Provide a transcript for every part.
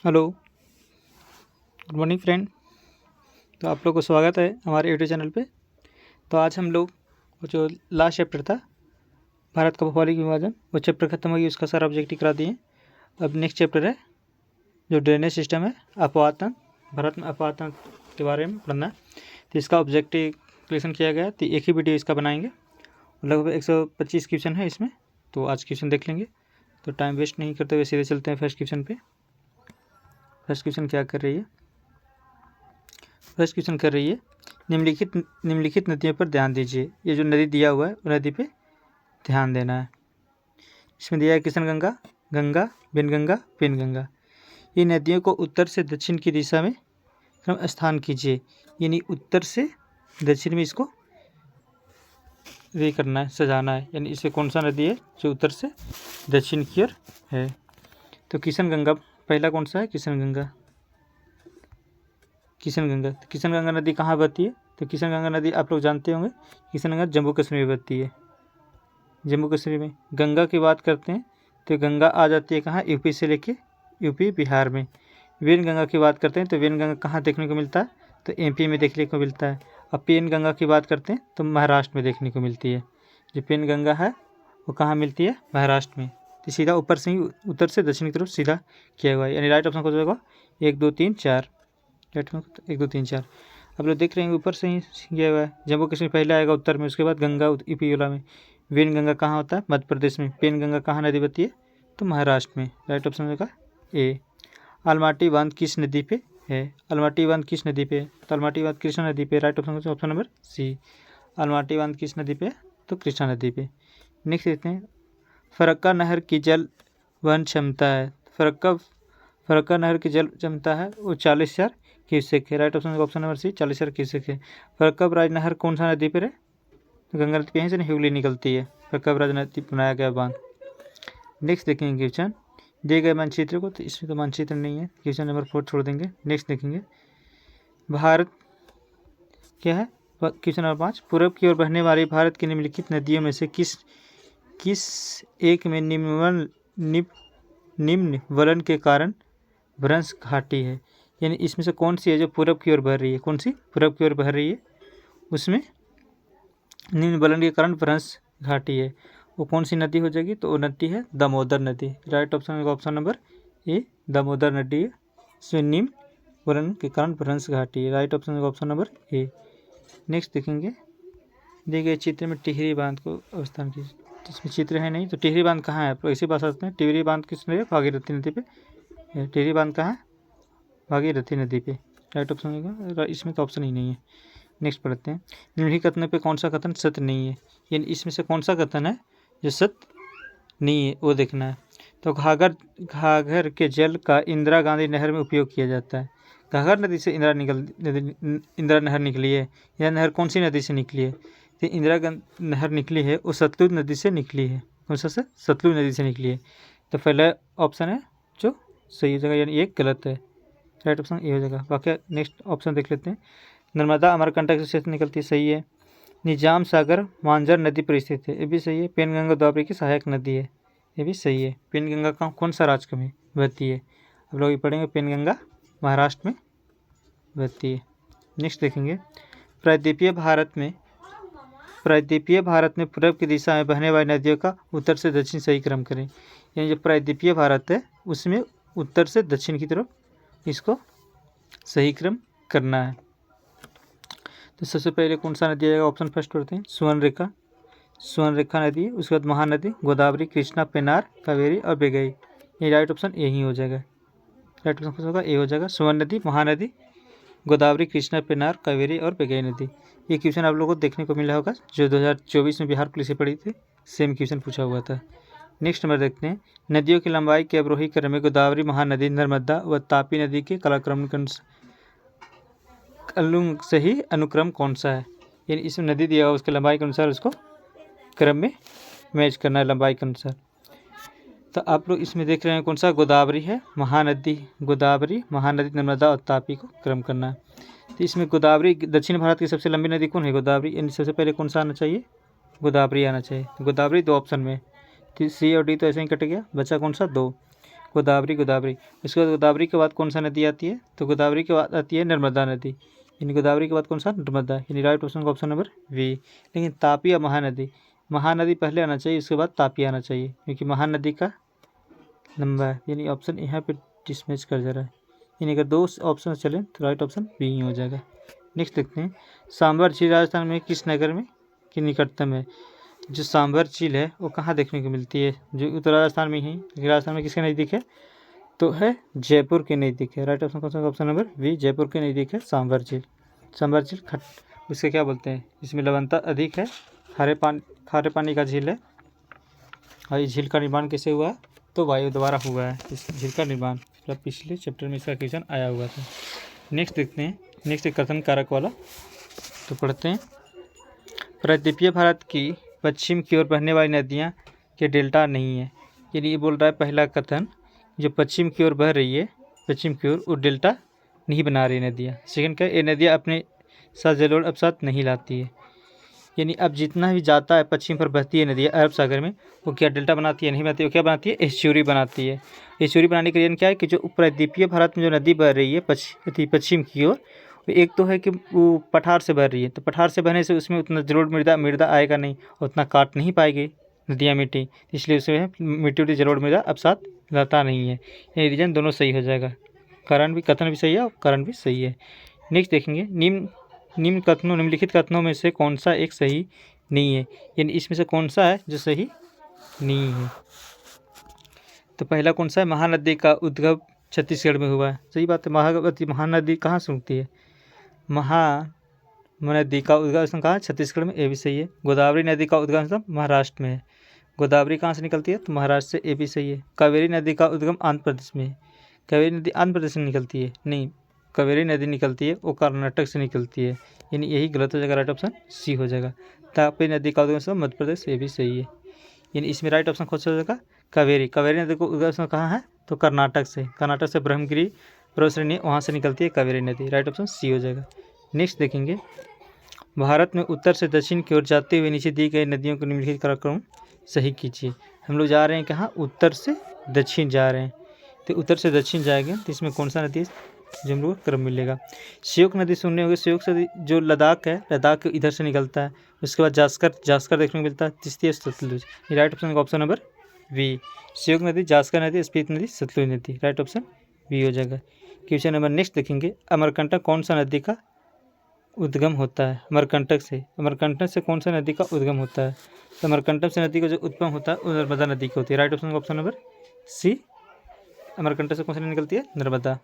Hello, good morning friend. तो आप लोग को स्वागत है हमारे यूट्यूब चैनल पे। तो आज हम लोग जो लास्ट चैप्टर था भारत का भौगोलिक विभाजन, वो चैप्टर खत्म हो गई, उसका सारा ऑब्जेक्टिव करा दिए। अब नेक्स्ट चैप्टर है जो ड्रेनेज सिस्टम है, अपवातन। भारत में अपवातन के बारे में पढ़ना है। तो इसका ऑब्जेक्टिव क्वेश्चन किया गया, तो एक ही वीडियो इसका बनाएंगे। लगभग 125 क्वेश्चन है इसमें, तो आज क्वेश्चन देख लेंगे। तो टाइम वेस्ट नहीं करते हुए सीधे चलते हैं फर्स्ट क्वेश्चन पे। फर्स्ट क्वेश्चन क्या कर रही है? फर्स्ट क्वेश्चन कर रही है निम्नलिखित नदियों पर ध्यान दीजिए। ये जो नदी दिया हुआ है वो नदी पे ध्यान देना है। इसमें दिया है किशन गंगा, गंगा, पेनगंगा, पेनगंगा। ये नदियों को उत्तर से दक्षिण की दिशा में क्रम स्थान कीजिए, यानी उत्तर से दक्षिण में इसको करना है, सजाना है। यानी इससे कौन सा नदी है जो उत्तर से दक्षिण की ओर है? तो किशन गंगा पहला कौन सा है? किशन गंगा। किशन गंगा, किशन गंगा नदी कहाँ बहती है? तो किशन गंगा नदी आप लोग जानते होंगे, किशन गंगा जम्मू कश्मीर में बहती है। जम्मू कश्मीर में गंगा की बात करते हैं तो गंगा आ जाती है कहाँ? यूपी से लेके यूपी बिहार में। वेन गंगा की बात करते हैं तो वेन गंगा कहाँ देखने को मिलता है? तो एमपी में देखने को मिलता है। अब पेन गंगा की बात करते हैं तो महाराष्ट्र में देखने को मिलती है। जो पेन गंगा है वो कहाँ मिलती है? महाराष्ट्र में। तो सीधा ऊपर से ही उत्तर से दक्षिण की तरफ सीधा किया हुआ है, यानी राइट ऑप्शन हो जाएगा 1 2 3 4। 1 2 3 4 आप लोग देख रहे हैं ऊपर से ही गया हुआ है। जम्मू कश्मीर पहले आएगा उत्तर में, उसके बाद गंगा यूपी वाला में। वेन गंगा कहाँ होता है? मध्य प्रदेश में। पेन गंगा कहाँ नदी बहती है? तो महाराष्ट्र में। राइट ऑप्शन होगा ए। अलमाटी बांध किस नदी पे है? अलमाटी बांध किस नदी पे है? तो अलमाटी बांध कृष्णा नदी पे। Right option option number C. Almatti बांध किस नदी पे? तो कृष्णा नदी पे। नेक्स्ट देखते हैं, फरक्का नहर की जल वहन क्षमता है। फरक्का नहर की जल क्षमता है वो 40,000 क्यूसेक है। Right option number C 40,000 cusec है। फरक्का-बराज नहर कौन सा नदी पर है? तो गंगा नदी पे यहीं से हुगली निकलती है। फरक्का-बराज नदी बनाया गया बांध। नेक्स्ट देखेंगे क्वेश्चन दिए गए मानचित्र को, तो इसमें तो मानचित्र नहीं है, क्वेश्चन नंबर 4 छोड़ देंगे। नेक्स्ट देखेंगे भारत क्या है? क्वेश्चन नंबर 5, पूर्व की ओर बहने वाली भारत की निम्नलिखित नदियों में से किस एक में निम्न वलन के कारण भ्रंश घाटी है? यानी इसमें से कौन सी है जो पूरब की ओर बह रही है? कौन सी पूरब की ओर बह रही है? उसमें निम्न वलन के कारण भ्रंश घाटी है। वो कौन सी नदी हो जाएगी? तो वो नदी है दामोदर नदी। Right option option number A, Damodar नदी है। इसमें निम्न वलन के कारण भ्रंश घाटी है। Right option option number A. Next देखेंगे दिए गए चित्र में टिहरी बांध को अवस्थान की, इसमें चित्र है नहीं, तो टिहरी बांध कहाँ है? ऐसी बात सकते हैं, टिहरी बांध किस नदी? भागीरथी नदी पे। टिहरी बांध कहाँ है? भागीरथी नदी पे। राइट ऑप्शन होगा, इसमें तो ऑप्शन ही नहीं है। नेक्स्ट पढ़ते हैं, निम्नलिखित कथन पे कौन सा कथन सत्य नहीं है? यानी इसमें से कौन सा कथन है जो सत्य नहीं है वो देखना है। तो घाघर के जल का इंदिरा गांधी नहर में उपयोग किया जाता है। घाघर नदी से इंदिरा नहर निकली है। यह नहर कौन सी नदी से निकली है? तो इंदिरा नहर निकली है वो सतलुज नदी से निकली है। कौन सा से? सतलुज नदी से निकली है। तो पहला ऑप्शन है जो सही हो जाएगा, यानी एक गलत है। राइट ऑप्शन ये हो जाएगा। बाकी नेक्स्ट ऑप्शन देख लेते हैं, नर्मदा अमरकंटक से निकलती है, सही है। निजाम सागर मांझर नदी पर स्थित है, ये भी सही है। पेनगंगा द्वापरी की सहायक नदी है, ये भी सही है। पेनगंगा का कौन सा राज्य में बहती है? अब लोग ये पढ़ेंगे, पेनगंगा महाराष्ट्र में बहती है। नेक्स्ट देखेंगे, प्रायद्वीपीय भारत में पूर्व की दिशा में बहने वाली नदियों का उत्तर से दक्षिण सही क्रम करें। यानी जो प्रायद्वीपीय भारत है उसमें उत्तर से दक्षिण की तरफ इसको सही क्रम करना है। तो सबसे पहले कौन सा नदी आएगा? ऑप्शन फर्स्ट पढ़ते हैं, सुवर्णरेखा नदी, उसके बाद महानदी, गोदावरी, कृष्णा, पेनार, कावेरी और बेगई। ये राइट ऑप्शन ए ही हो जाएगा। राइट ऑप्शन होगा ए हो जाएगा, सुवर्ण नदी, महानदी, गोदावरी, कृष्णा, पेनार, कावेरी और बेगई नदी। ये क्वेश्चन आप लोगों को देखने को मिला होगा जो 2024 में बिहार पुलिस से पढ़ी थी, सेम क्वेश्चन पूछा हुआ था। नेक्स्ट नंबर देखते हैं, नदियों की लंबाई के अवरोही क्रम में गोदावरी, महानदी, नर्मदा व तापी नदी के कालक्रम सही अनुक्रम कौन सा है? यानी इसमें नदी दिया हुआ उसके लंबाई के अनुसार उसको क्रम में मैच करना है, लंबाई के अनुसार। तो आप लोग इसमें देख रहे हैं कौन सा? गोदावरी है, महानदी, गोदावरी, महानदी, नर्मदा और तापी को क्रम करना है। तो इसमें गोदावरी, दक्षिण भारत की सबसे लंबी नदी कौन है? गोदावरी। यानी सबसे पहले कौन सा आना चाहिए? गोदावरी आना चाहिए। गोदावरी दो ऑप्शन में, तो सी और डी तो ऐसे ही कट गया, बचा कौन सा? 2। गोदावरी गोदावरी। उसके बाद गोदावरी के बाद कौन सा नदी आती है, तो गोदावरी के बाद आती है नर्मदा नदी, यानी गोदावरी के बाद कौन सा, नर्मदा, यानी राइट ऑप्शन का ऑप्शन नंबर वी। लेकिन तापी या महानदी, महानदी पहले आना चाहिए, उसके बाद तापी आना चाहिए, क्योंकि महानदी का लंबा है, यानी ऑप्शन यहाँ पे डिसमैच कर जा रहा है, यानी अगर दो ऑप्शन चले तो राइट ऑप्शन बी ही हो जाएगा। नेक्स्ट देखते हैं, सांभर झील राजस्थान में किस नगर में के निकटतम है। जो सांभर झील है वो कहाँ देखने को मिलती है, जो उत्तर राजस्थान में ही, राजस्थान में किसके नज़दीक है, तो है जयपुर के नज़दीक है। राइट ऑप्शन कौन सा, ऑप्शन नंबर बी, जयपुर के नज़दीक है सांभर झील। सांभर झील उसके क्या बोलते हैं, इसमें लवणता अधिक है, खारे पानी का झील है। और इस झील का निर्माण कैसे हुआ है, तो वायु द्वारा हुआ है इस झील का निर्माण, मतलब पिछले चैप्टर में इसका क्वेश्चन आया हुआ था। नेक्स्ट देखते हैं, नेक्स्ट कथन कारक वाला, तो पढ़ते हैं। प्रायद्वीपीय भारत की पश्चिम की ओर बहने वाली नदियाँ के डेल्टा नहीं है, यानी ये बोल रहा है पहला कथन, जो पश्चिम की ओर बह रही है, पश्चिम की ओर वो डेल्टा नहीं बना रही नदियाँ। सेकंड क्या, ये नदियाँ अपने साथ जलोढ़ अवसाद नहीं लाती है, यानी अब जितना भी जाता है पश्चिम पर बहती है नदियाँ अरब सागर में, वो क्या डेल्टा बनाती है, नहीं बनाती है, वो क्या बनाती है, एस्चुरी बनाती है। एस्चुरी बनाने का रीजन क्या है कि जो प्रायद्वीपीय भारत में जो नदी बह रही है पश्चिम की ओर, एक तो है कि वो पठार से बह रही है, तो पठार से बहने से उसमें उतना जलोढ़ मृदा आएगा नहीं, उतना काट नहीं पाएगी नदियाँ मिट्टी, इसलिए उसमें मिट्टी जलोढ़ मृदा अवसाद लाता नहीं है। ये रीजन दोनों सही हो जाएगा, कारण भी, कथन भी सही है और कारण भी सही है। नेक्स्ट देखेंगे, निम्नलिखित कथनों में से कौन सा एक सही नहीं है, यानी इसमें से कौन सा है जो सही नहीं है। तो पहला कौन सा है, महानदी का उद्गम छत्तीसगढ़ में हुआ है, सही बात है। महानदी कहाँ से उगती है, महानदी का उद्गम कहाँ है, छत्तीसगढ़ में, ये भी सही है। गोदावरी नदी का उद्गम महाराष्ट्र में है, गोदावरी कहाँ से निकलती है, तो महाराष्ट्र से, ये भी सही है। कावेरी नदी का उद्गम आंध्र प्रदेश में है, कावेरी नदी आंध्र प्रदेश से निकलती है, नहीं, कावेरी नदी निकलती है वो कर्नाटक से निकलती है, यानी यही गलत हो जाएगा, राइट ऑप्शन सी हो जाएगा। तापी नदी का उद्गम मध्य प्रदेश, ये भी सही है, यानी इसमें राइट ऑप्शन कौन सा हो जाएगा, कावेरी। कावेरी नदी को उद्गम कहाँ है, तो कर्नाटक से ब्रह्मगिरी पर्वतश्रेणी वहाँ से निकलती है कावेरी नदी, राइट ऑप्शन सी हो जाएगा। नेक्स्ट देखेंगे, भारत में उत्तर से दक्षिण की ओर जाते हुए नीचे दी गई नदियों को निम्नलिखित कार्यक्रम सही कीजिए। हम लोग जा रहे हैं कहाँ, उत्तर से दक्षिण जा रहे हैं, तो उत्तर से दक्षिण जाएंगे तो इसमें कौन सा नदी है जो हम लोग को क्रम मिलेगा। श्योक नदी सुनने होंगे, श्योक नदी जो लद्दाख है, लद्दाख इधर से निकलता है, उसके बाद जास्कर देखने को मिलता है, तीसरी है सतलुज, राइट ऑप्शन का ऑप्शन नंबर वी। श्योक नदी, जास्कर नदी, स्पीति नदी, सतलुज नदी, राइट ऑप्शन वी हो जाएगा। क्वेश्चन नंबर नेक्स्ट देखेंगे, अमरकंटक कौन सा नदी का उद्गम होता है, अमरकंटक से कौन सा नदी का उद्गम होता है, तो अमरकंटक से नदी का जो उद्गम होता है वो नर्मदा नदी की होती है, राइट ऑप्शन का ऑप्शन नंबर सी। अमरकंटक से कौन सी नदी निकलती है, नर्मदा।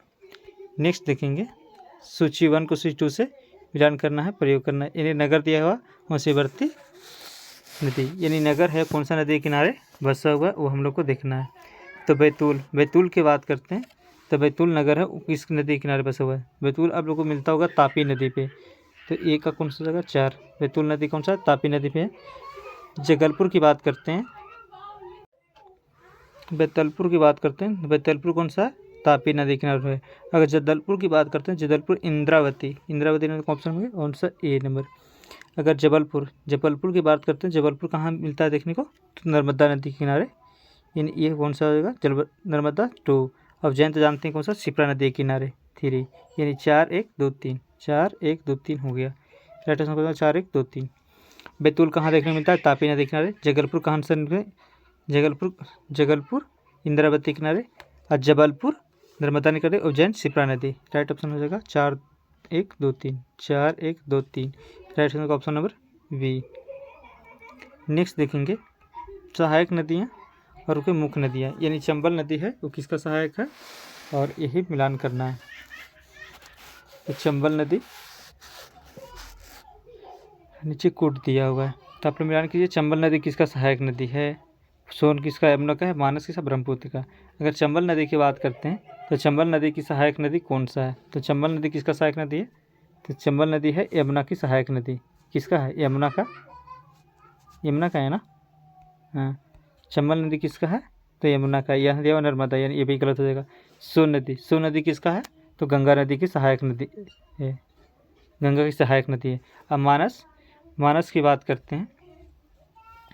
नेक्स्ट देखेंगे, सूची 1 को सूची 2 से मिलान करना है, प्रयोग करना है, यानी नगर दिया हुआ मसीवर्ती नदी, यानी नगर है कौन सा नदी के किनारे बसा हुआ वो हम लोग को देखना है। तो बैतूल की बात करते हैं, तो बैतूल नगर है वो किस नदी के किनारे बसा हुआ है, बैतूल आप लोग को मिलता होगा तापी नदी पे, तो ए का कौन सा जगह 4, बैतूल नदी कौन सा, तापी नदी पे है। जगलपुर की बात करते हैं, बैतलपुर कौन सा, तापी नदी किनारे है। अगर जबलपुर की बात करते हैं, जबलपुर इंद्रावती नदी का ऑप्शन में कौन सा, ए नंबर। अगर जबलपुर की बात करते हैं, जबलपुर कहाँ मिलता है देखने को, तो नर्मदा नदी के किनारे, यानी ये कौन सा होगा, नर्मदा 2। अब जैन तो जानते हैं कौन सा, शिप्रा नदी के किनारे 3, यानी 4 1 2 3, 4 1 2 3 हो गया, राइट आंसर होगा 4 1 2 3। बैतूल कहाँ देखने को मिलता है, तापी नदी किनारे। जगलपुर कहाँ से निकले, जगलपुर इंद्रावती किनारे, और जबलपुर नर्मदा निकले, उज्जैन शिप्रा नदी, राइट ऑप्शन हो जाएगा 4 1 2 3, 4 1 2 3, राइट आंसर का ऑप्शन नंबर वी। नेक्स्ट देखेंगे, सहायक नदियाँ और उसके मुख्य नदियाँ, यानी चंबल नदी है वो किसका सहायक है, और यही मिलान करना है। तो चंबल नदी नीचे कोड दिया हुआ है, तो आप लोग मिलान कीजिए, चंबल नदी किसका सहायक नदी है, सोन किसका, यमुना का है, मानस किसका, ब्रह्मपुत्र का। अगर चंबल नदी की बात करते हैं, तो चंबल नदी की सहायक नदी कौन सा है, तो चंबल नदी किसका सहायक नदी है, तो चंबल नदी है यमुना की सहायक नदी, किसका है, यमुना का है ना, हाँ, चंबल नदी किसका है, तो यमुना का, यह दिया नर्मदा, यानी ये भी गलत हो जाएगा। सोन नदी किसका है, तो गंगा नदी की सहायक नदी है, गंगा की सहायक नदी है। अब मानस की बात करते हैं,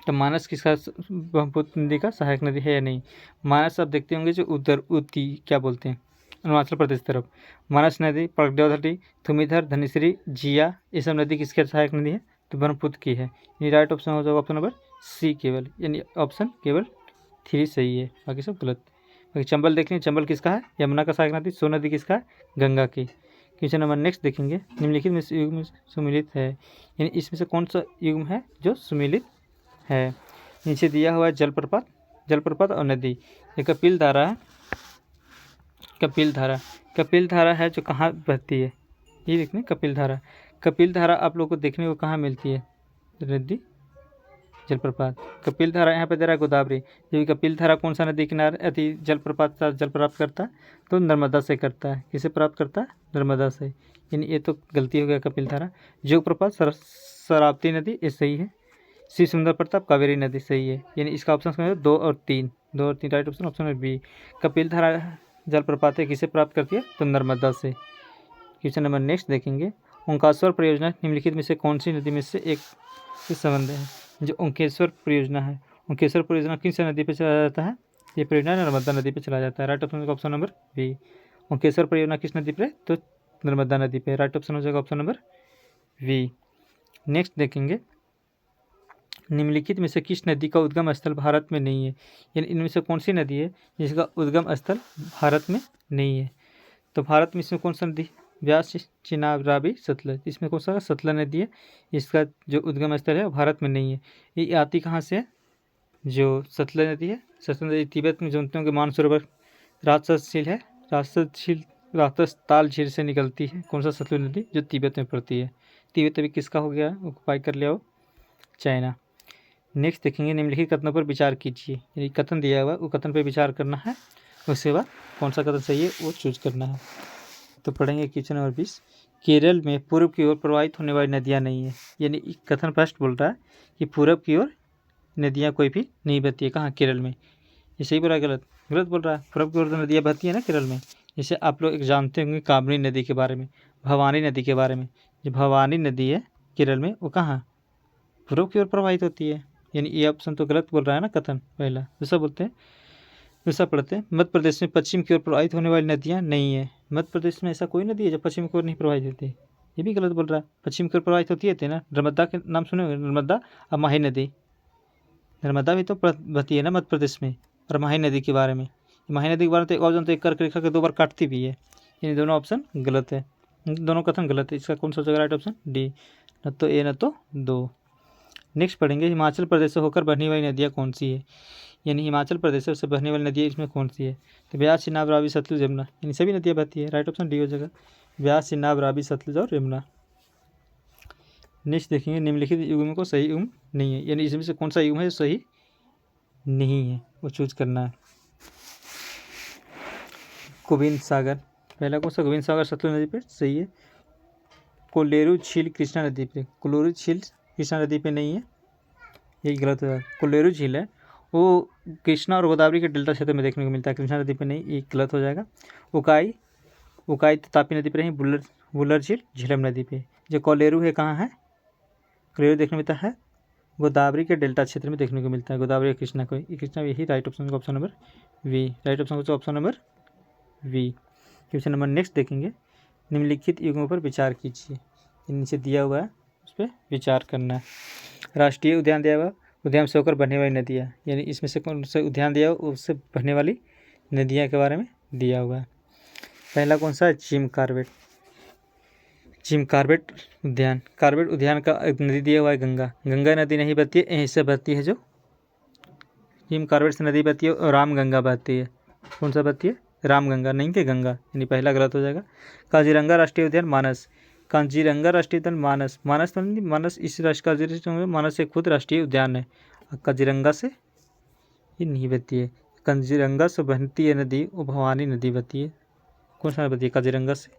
तो मानस किसका ब्रह्मपुत्र नदी का सहायक नदी है या नहीं। मानस आप देखते होंगे जो उती क्या बोलते हैं अरुणाचल प्रदेश तरफ, मानस नदी, प्रगद्योधरी, थुमीधर, धनेश्वरी, जिया, ये सब नदी किसके सहायक नदी है, तो ब्रह्मपुत्र की है। ये राइट ऑप्शन हो जाएगा ऑप्शन नंबर सी केवल, यानी ऑप्शन केवल 3 सही है, बाकी सब गलत। बाकी चंबल देख लें, चंबल किसका है, यमुना का सहायक नदी। सो नदी किसका है, गंगा की। क्वेश्चन नंबर नेक्स्ट देखेंगे, निम्नलिखित में से युग्म सुमिलित है, यानी इसमें से कौन सा युग्म है जो सुमिलित है। नीचे दिया हुआ है जलप्रपात और नदी। ये कपिल धारा है, कपिल धारा है जो कहाँ बहती है, ये देखने कपिल धारा आप लोग को देखने को कहाँ मिलती है, नदी जलप्रपात। कपिल धारा यहाँ पे दे रहा है गोदावरी, जबकि कपिल धारा कौन सा नदी किनारे अति जलप्रपात का जल प्राप्त करता है, तो नर्मदा से करता है। किसे प्राप्त करता है, नर्मदा से, यानी ये तो गलती हो गया कपिल धारा। जोग प्रपात शरावती नदी, ये सही है। शिव सुंदर प्रताप कावेरी नदी, सही है, यानी इसका ऑप्शन समझो 2 और 3 राइट ऑप्शन, ऑप्शन है बी। कपिल धारा जलप्रपात है, किसे प्राप्त करती है, तो नर्मदा से। क्वेश्चन नंबर नेक्स्ट देखेंगे, ओंकारेश्वर परियोजना निम्नलिखित में से कौन सी नदी में से एक से संबंध है। जो ओंकेश्वर परियोजना है, ओंकेश्वर परियोजना किस नदी पे चला जाता है, ये परियोजना नर्मदा नदी पे चला जाता है। Right option option number B. Omkareshwar परियोजना किस नदी पे, तो नर्मदा नदी पे। राइट ऑप्शन हो जाएगा ऑप्शन नंबर वी। नेक्स्ट देखेंगे, निम्नलिखित में से किस नदी का उद्गम स्थल भारत में नहीं है, यानी इनमें से कौन सी नदी है जिसका उद्गम स्थल भारत में नहीं है। तो भारत में इसमें कौन सा नदी, व्यास, चिनाब, रावी, सतलज, इसमें कौन सा सतलज नदी है, इसका जो उद्गम स्थल है भारत में नहीं है। ये आती कहाँ से है, जो सतलज नदी है, सतलज नदी तिब्बत में जानते होंगे मानसरोवर राजसशील है, राजस्थाल झील से निकलती है। कौन सा सतलज नदी, जो तिब्बत में पड़ती है। तिब्बत अभी किसका हो गया, ऑक्युपाई कर लिया हो, चाइना। नेक्स्ट देखेंगे, निम्नलिखित कथनों पर विचार कीजिए, यानी कथन दिया हुआ वो कथन पर विचार करना है, उसके बाद कौन सा कथन सही है वो चूज करना है। तो पढ़ेंगे क्वेश्चन नंबर 20, केरल में पूर्व की ओर प्रवाहित होने वाली नदियाँ नहीं है, यानी कथन फर्स्ट बोल रहा है कि पूर्व की ओर नदियाँ कोई भी नहीं बहती है, कहाँ, केरल में। ये सही बोल रहा है, गलत बोल रहा है। पूर्व की ओर तो नदियाँ बहती है ना केरल में, जैसे आप लोग एक जानते होंगे कामनी नदी के बारे में, भवानी नदी के बारे में। जो भवानी नदी है केरल में, वो कहाँ, पूर्व की ओर प्रवाहित होती है, यानी ये ऑप्शन तो गलत बोल रहा है ना कथन पहला। दूसरा बोलते हैं, दूसरा पढ़ते हैं, मध्य प्रदेश में पश्चिम की ओर प्रवाहित होने वाली नदियाँ नहीं है। मध्य प्रदेश में ऐसा कोई नदी है जो पश्चिम की ओर नहीं प्रवाहित होती, ये भी गलत बोल रहा है। पश्चिम की ओर प्रवाहित होती है ना, नर्मदा के नाम सुने होंगे, नर्मदा और माही नदी। नर्मदा भी तो बहती है ना मध्य प्रदेश में, और माही नदी के बारे में, माही नदी के बारे में तो एक और जानते, एक कर्क रेखा के 2 बार काटती भी है। इन दोनों ऑप्शन गलत है, दोनों कथन गलत है। इसका कौन सा जगह राइट ऑप्शन डी, न तो ए न तो 2। नेक्स्ट पढ़ेंगे, हिमाचल प्रदेश से होकर बहने वाली नदियाँ कौन सी है, यानी हिमाचल प्रदेश से बहने वाली नदियाँ इसमें कौन सी है। तो ब्यास, चिनाब, रावी, सतलुज, यमुना, यानी सभी नदियाँ बहती है। राइट ऑप्शन डी हो जाएगा, ब्यास, चिनाब, रावी, सतलुज और यमुना। नेक्स्ट देखेंगे, निम्नलिखित युग्म को सही युग्म नहीं है, यानी इसमें से कौन सा युग्म है जो सही नहीं है, वो चूज करना है। गोविंद सागर, पहला कौन सा, गोविंद सागर सतलुज नदी पे सही है। कोलेरू झील कृष्णा नदी पे, कोलेरू झील कृष्णा नदी पे नहीं है, ये गलत है। कोलेरू झील है वो कृष्णा और गोदावरी के डेल्टा क्षेत्र में देखने को मिलता है, कृष्णा नदी पे नहीं, ये गलत हो जाएगा। उकाई तापी नदी पे नहीं, बुल्लर झील झेलम नदी पे। जो कोलेरू है कहाँ है, कोलेरू देखने मिलता है गोदावरी के डेल्टा क्षेत्र में देखने को मिलता है, गोदावरी और कृष्णा को, कृष्णा यही राइट ऑप्शन का option number B. Right option का option number we. Question number next देखेंगे, निम्नलिखित युग्मों पर विचार कीजिए, नीचे दिया हुआ है उस पर विचार करना है। राष्ट्रीय उद्यान दिया हुआ, उद्यान से होकर बहने वाली नदियाँ, यानी इसमें से कौन सा उद्यान दिया हुआ, उससे बहने वाली नदियाँ के बारे में दिया हुआ है। पहला कौन सा है, जिम कार्बेट उद्यान। कार्बेट उद्यान का नदी दिया हुआ है गंगा नदी नहीं बहती है, यहीं से बहती है, जो जिम कार्बेट से नदी बहती है और रामगंगा बहती है। कौन सा बहती है, रामगंगा, नहीं कि गंगा, यानी पहला गलत हो जाएगा। काजीरंगा राष्ट्रीय उद्यान मानस, काजीरंगा राष्ट्रीय उद्यान मानस इस राष्ट्रीय मानस से खुद राष्ट्रीय उद्यान है, काजीरंगा से ये नहीं बहती है। काजीरंगा से बहती है नदी वो भवानी नदी बहती है, कौन सा बहती है, काजीरंगा से।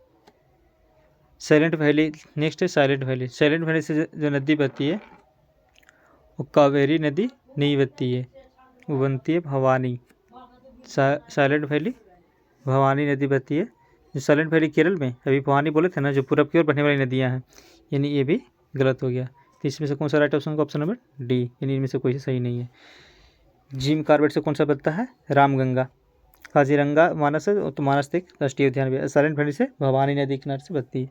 साइलेंट वैली नेक्स्ट है, साइलेंट वैली से जो नदी बहती है वो कावेरी नदी नहीं बहती है, वो बनती है भवानी। साइलेंट वैली भवानी नदी बहती है। जो साइलेंट वैली केरल में, अभी भवानी बोले थे ना, जो पूरब की ओर बहने वाली नदियाँ हैं, यानी ये भी गलत हो गया। तो इसमें से कौन सा राइट ऑप्शन होगा? ऑप्शन नंबर डी, यानी इनमें से कोई सही नहीं है। जिम कॉर्बेट से कौन सा बचता है? रामगंगा। काजीरंगा मानस है तो मानस एक राष्ट्रीय उद्यान भी है। साइलेंट वैली से भवानी नदी किनारे से बहती है,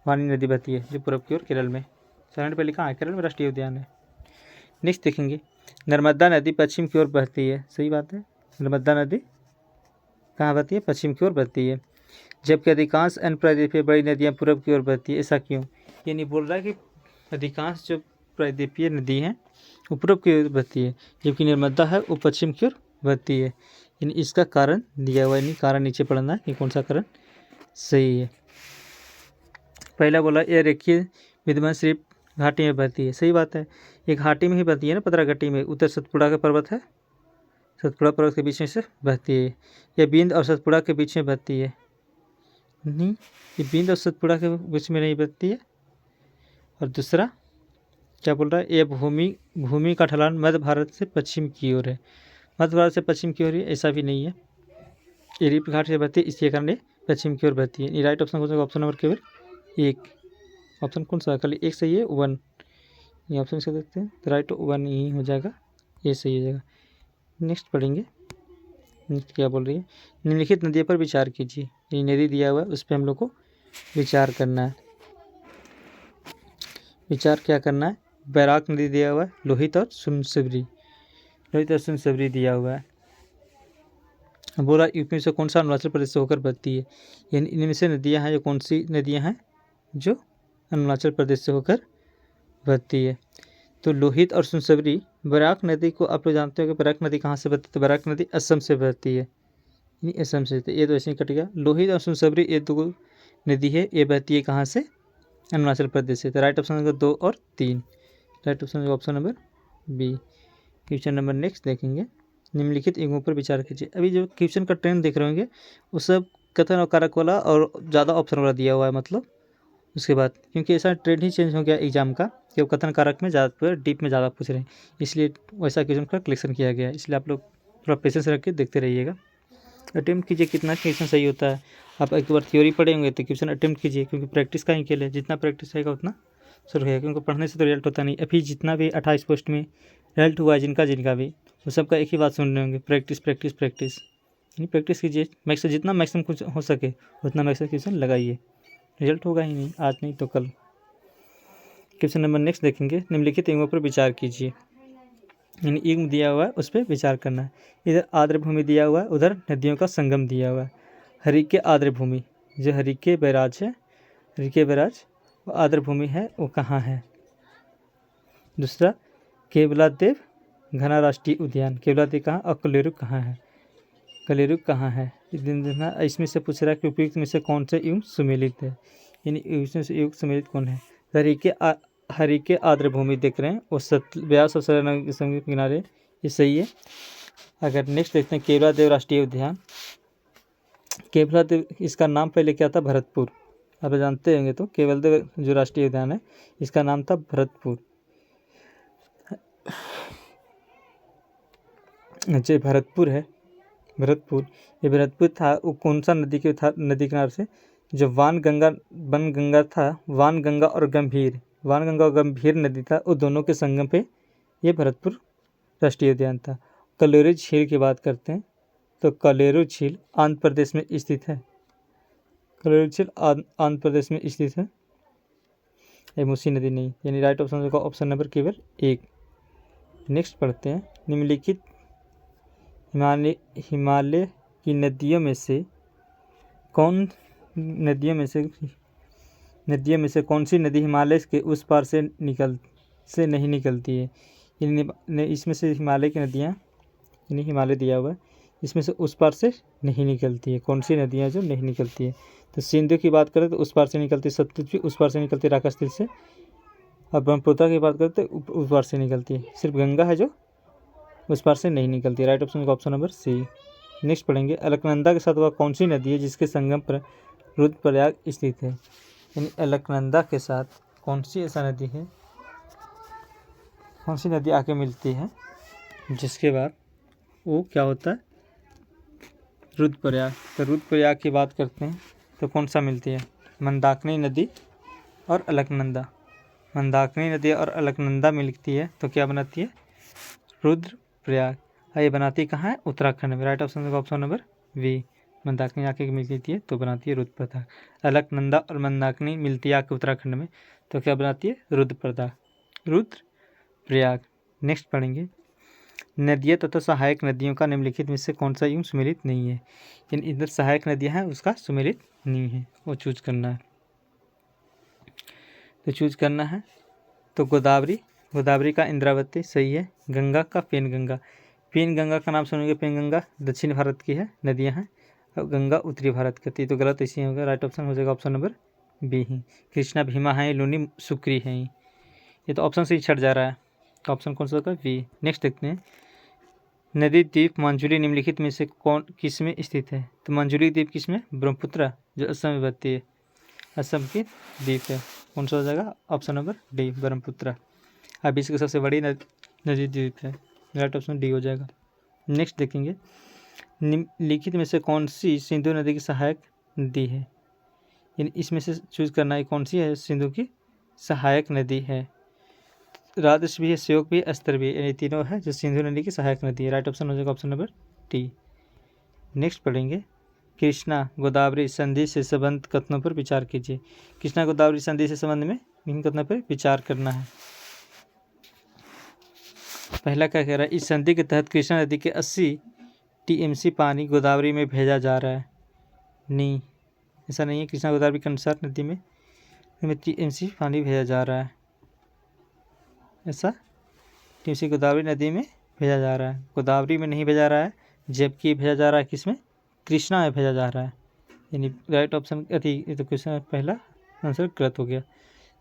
भवानी नदी बहती है जो पूर्व की ओर केरल में। साइलेंट वैली कहाँ है? केरल में राष्ट्रीय उद्यान है। नेक्स्ट देखेंगे, नर्मदा नदी पश्चिम की ओर बहती है। सही बात है, नर्मदा नदी कहाँ बहती है? पश्चिम की ओर बहती है। जबकि अधिकांश अन्य प्रायद्वीपीय बड़ी नदियाँ पूर्व की ओर बहती है। ऐसा क्यों? ये नहीं बोल रहा है कि अधिकांश जो प्रायद्वीपीय नदी हैं वो पूर्व की ओर बहती है, जबकि नर्मदा है वो पश्चिम की ओर बहती है। यानी इसका कारण दिया हुआ है, नहीं कारण नीचे पढ़ना है कि कौन सा कारण सही है। पहला बोला यह रेखीय विद्यमान सिर्फ घाटी में बहती है। सही बात है, ये घाटी में ही बहती है ना, पतरा घाटी में। उत्तर सतपुड़ा का पर्वत है, सतपुड़ा पर्वत के बीच में से बहती है। यह बिंद और सतपुड़ा के बीच में बहती है। नहीं, ये बिंद और सतपुड़ा के बीच में नहीं बहती है। और दूसरा क्या बोल रहा है? यह भूमि का ढलान मध्य भारत से पश्चिम की ओर है। मध्य भारत से पश्चिम की ओर है, ऐसा भी नहीं है। ये रीप घाट से बहती है, इसके कारण ये पश्चिम की ओर बहती है। ये राइट ऑप्शन कौन सा? ऑप्शन नंबर केवल एक। ऑप्शन कौन सा? खाली एक सही है, 1। ये ऑप्शन से देखते हैं तो राइट 1 ही हो जाएगा, ये सही हो जाएगा। नेक्स्ट पढ़ेंगे, नेक्स्ट क्या बोल रही है? निम्नलिखित नदियों पर विचार कीजिए। ये नदी दिया हुआ है उस पर हम लोग को विचार करना है। विचार क्या करना है? बैराक नदी दिया हुआ है, लोहित और सुनसबरी, लोहित और सुनसबरी दिया हुआ है। बोला यूपी से कौन सा अरुणाचल प्रदेश से होकर बहती है। यानी इनमें से नदियाँ हैं जो कौन सी नदियाँ हैं जो अरुणाचल प्रदेश से होकर बहती है। तो लोहित और सुनसबरी। बराक नदी को आप लोग जानते हो कि बराक नदी कहाँ से बहती है? तो बराक नदी असम से बहती है, यानी असम से। तो ये तो ऐसे ही कट गया। लोहित और सुनसबरी ये दो नदी है, ये बहती है कहाँ से? अरुणाचल प्रदेश से। तो राइट ऑप्शन नंबर 2 और 3। Right option option number B. Question number next देखेंगे, निम्नलिखित युगों पर विचार कीजिए। अभी जो क्वेश्चन का ट्रेंड देख रहे होंगे वो सब कथन और कारक वाला और ज़्यादा ऑप्शन वाला दिया हुआ है। मतलब उसके बाद क्योंकि ऐसा ट्रेंड ही चेंज हो गया एग्जाम का कि वो कथन कारक में ज़्यादा डीप में ज़्यादा पूछ रहे हैं, इसलिए वैसा क्वेश्चन का कलेक्शन किया गया है। इसलिए आप लोग थोड़ा पेशेंस रख के देखते रहिएगा। अटेम्प्ट कीजिए कितना क्वेश्चन सही होता है। आप एक बार थ्योरी पढ़े होंगे तो क्वेश्चन अटेम्प्ट कीजिए, क्योंकि प्रैक्टिस का ही खेल है। जितना प्रैक्टिस रहेगा उतना शुरू रहेगा, क्योंकि पढ़ने से तो रिजल्ट होता नहीं। अभी जितना भी 28 पोस्ट में रिजल्ट हुआ है जिनका भी, वो सबका एक ही बात सुन रहे होंगे, प्रैक्टिस प्रैक्टिस प्रैक्टिस। नहीं, प्रैक्टिस कीजिए, मैक्स जितना मैक्सिमम कुछ हो सके उतना मैक्सिमम क्वेश्चन लगाइए। रिजल्ट होगा ही नहीं, आज नहीं तो कल। क्वेश्चन नंबर नेक्स्ट देखेंगे, निम्नलिखित युगों पर विचार कीजिए। यानी युग दिया हुआ है उस पर विचार करना है। इधर आर्द्र भूमि दिया हुआ है, उधर नदियों का संगम दिया हुआ है। हरिके आर्द्र भूमि, जो हरिके बैराज है, हरिके बैराज वो आर्द्र भूमि है, वो कहाँ है? दूसरा केवलादेव घना राष्ट्रीय उद्यान, केवलादेव कहाँ? और कलेरुक कहाँ है? कलेरुक कहाँ है? इसमें से पूछ रहा है कि उपयुक्त में से कौन से युग सुमेलित है, यानी इसमें से युग सुमेलित कौन है? हरिके आर्द्र भूमि देख रहे हैं वो ब्यास और सरयू के संगम किनारे, ये सही है। अगर नेक्स्ट देखते हैं केवलादेव राष्ट्रीय उद्यान। केवलादेव इसका नाम पहले क्या था? भरतपुर। आप जानते होंगे तो केवलादेव जो राष्ट्रीय उद्यान है इसका नाम था भरतपुर। अच्छा, भरतपुर है, भरतपुर। ये भरतपुर था वो कौन सा नदी के था? नदी किनारे से जो वानगंगा था, वानगंगा और गंभीर नदी था, वो दोनों के संगम पे ये भरतपुर राष्ट्रीय उद्यान था। कलेरू झील की बात करते हैं तो कलेरू झील आंध्र प्रदेश में स्थित है। कलेरू झील आंध्र प्रदेश में स्थित है, ये मूसी नदी नहीं, यानी राइट ऑप्शन होगा ऑप्शन नंबर केवल 1। नेक्स्ट पढ़ते हैं, निम्नलिखित हिमालय की नदियों में से कौन सी नदी हिमालय के उस पार से नहीं निकलती है? इसमें से हिमालय की नदियाँ, यानी हिमालय दिया हुआ है, इसमें से उस पार से नहीं निकलती है। कौन सी नदियाँ जो नहीं निकलती है? तो सिंधु की बात करें तो उस पार से निकलती है, सतलुज भी उस पार से निकलती है राकास्थिल से, और ब्रह्मपुत्र की बात करते तो उस पार से निकलती है। सिर्फ गंगा है जो उस पार से नहीं निकलती। राइट ऑप्शन का ऑप्शन नंबर सी। नेक्स्ट पढ़ेंगे, अलकनंदा के साथ वह कौन सी नदी है जिसके संगम पर रुद्रप्रयाग स्थित है? यानी अलकनंदा के साथ कौन सी ऐसा नदी है, कौन सी नदी आके मिलती है जिसके बाद वो क्या होता है? रुद्रप्रयाग। तो रुद्रप्रयाग की बात करते हैं तो कौन सा मिलती है? मंदाकिनी नदी और अलकनंदा। मंदाकिनी नदी और अलकनंदा मिलती है तो क्या बनाती है? रुद्रप्रयाग। ये बनाती कहाँ है? उत्तराखंड में। राइट ऑप्शन होगा ऑप्शन नंबर बी। मंदाकिनी आके मिलती है तो बनाती है रुद्रप्रयाग। अलकनंदा और मंदाकिनी मिलती है आके उत्तराखंड में तो क्या बनाती है? रुद्रप्रयाग। नेक्स्ट पढ़ेंगे, नदियाँ तथा सहायक नदियों का निम्नलिखित में से कौन सा यूं सुमेलित नहीं है? इन इधर सहायक नदियाँ हैं उसका सुमेलित नहीं है, वो चूज करना है। तो चूज करना है तो गोदावरी का इंद्रावती सही है। गंगा का पेनगंगा। पेनगंगा का नाम सुनेंगे, पेनगंगा दक्षिण भारत की है नदियाँ हैं और गंगा उत्तरी भारत की थी तो गलत इसी होगा। राइट ऑप्शन हो जाएगा ऑप्शन नंबर बी ही। कृष्णा भीमा है, लूनी सुक्री है, ये तो ऑप्शन से ही छट जा रहा है तो ऑप्शन कौन सा होगा? बी। नेक्स्ट देखते हैं, नदी द्वीप मांजुली निम्नलिखित में से किस में स्थित है? तो मांजुली द्वीप किस में? ब्रह्मपुत्र जो असम में बहती है, असम की द्वीप है। कौन सा हो जाएगा? Option number D Brahmaputra. अब विश्व की सबसे बड़ी नदी द्वीप है। राइट ऑप्शन डी हो जाएगा। नेक्स्ट देखेंगे, निम्नलिखित में से कौन सी सिंधु नदी की सहायक नदी है? इसमें से चूज करना है कौन सी है सिंधु की सहायक नदी है। राजस्व भी है, श्योक भी है, अस्तर भी है, ये तीनों है जो सिंधु नदी की सहायक नदी है। राइट ऑप्शन हो जाएगा ऑप्शन नंबर टी। नेक्स्ट पढ़ेंगे, कृष्णा गोदावरी संधि से संबंध कथनों पर विचार कीजिए। कृष्णा गोदावरी संधि से संबंध में इन कथनों पर विचार करना है। पहला क्या कह रहा है? इस संधि के तहत कृष्णा नदी के 80 टीएमसी पानी गोदावरी में भेजा जा रहा है। नहीं, ऐसा नहीं है। कृष्णा गोदावरी के अनुसार नदी में टीएमसी पानी भेजा जा रहा है, ऐसा टीएमसी गोदावरी नदी में भेजा जा रहा है। गोदावरी में नहीं भेजा रहा है, जबकि भेजा जा रहा है किस में? कृष्णा में भेजा जा रहा है। यानी राइट ऑप्शन ये तो क्वेश्चन पहला आंसर गलत हो गया।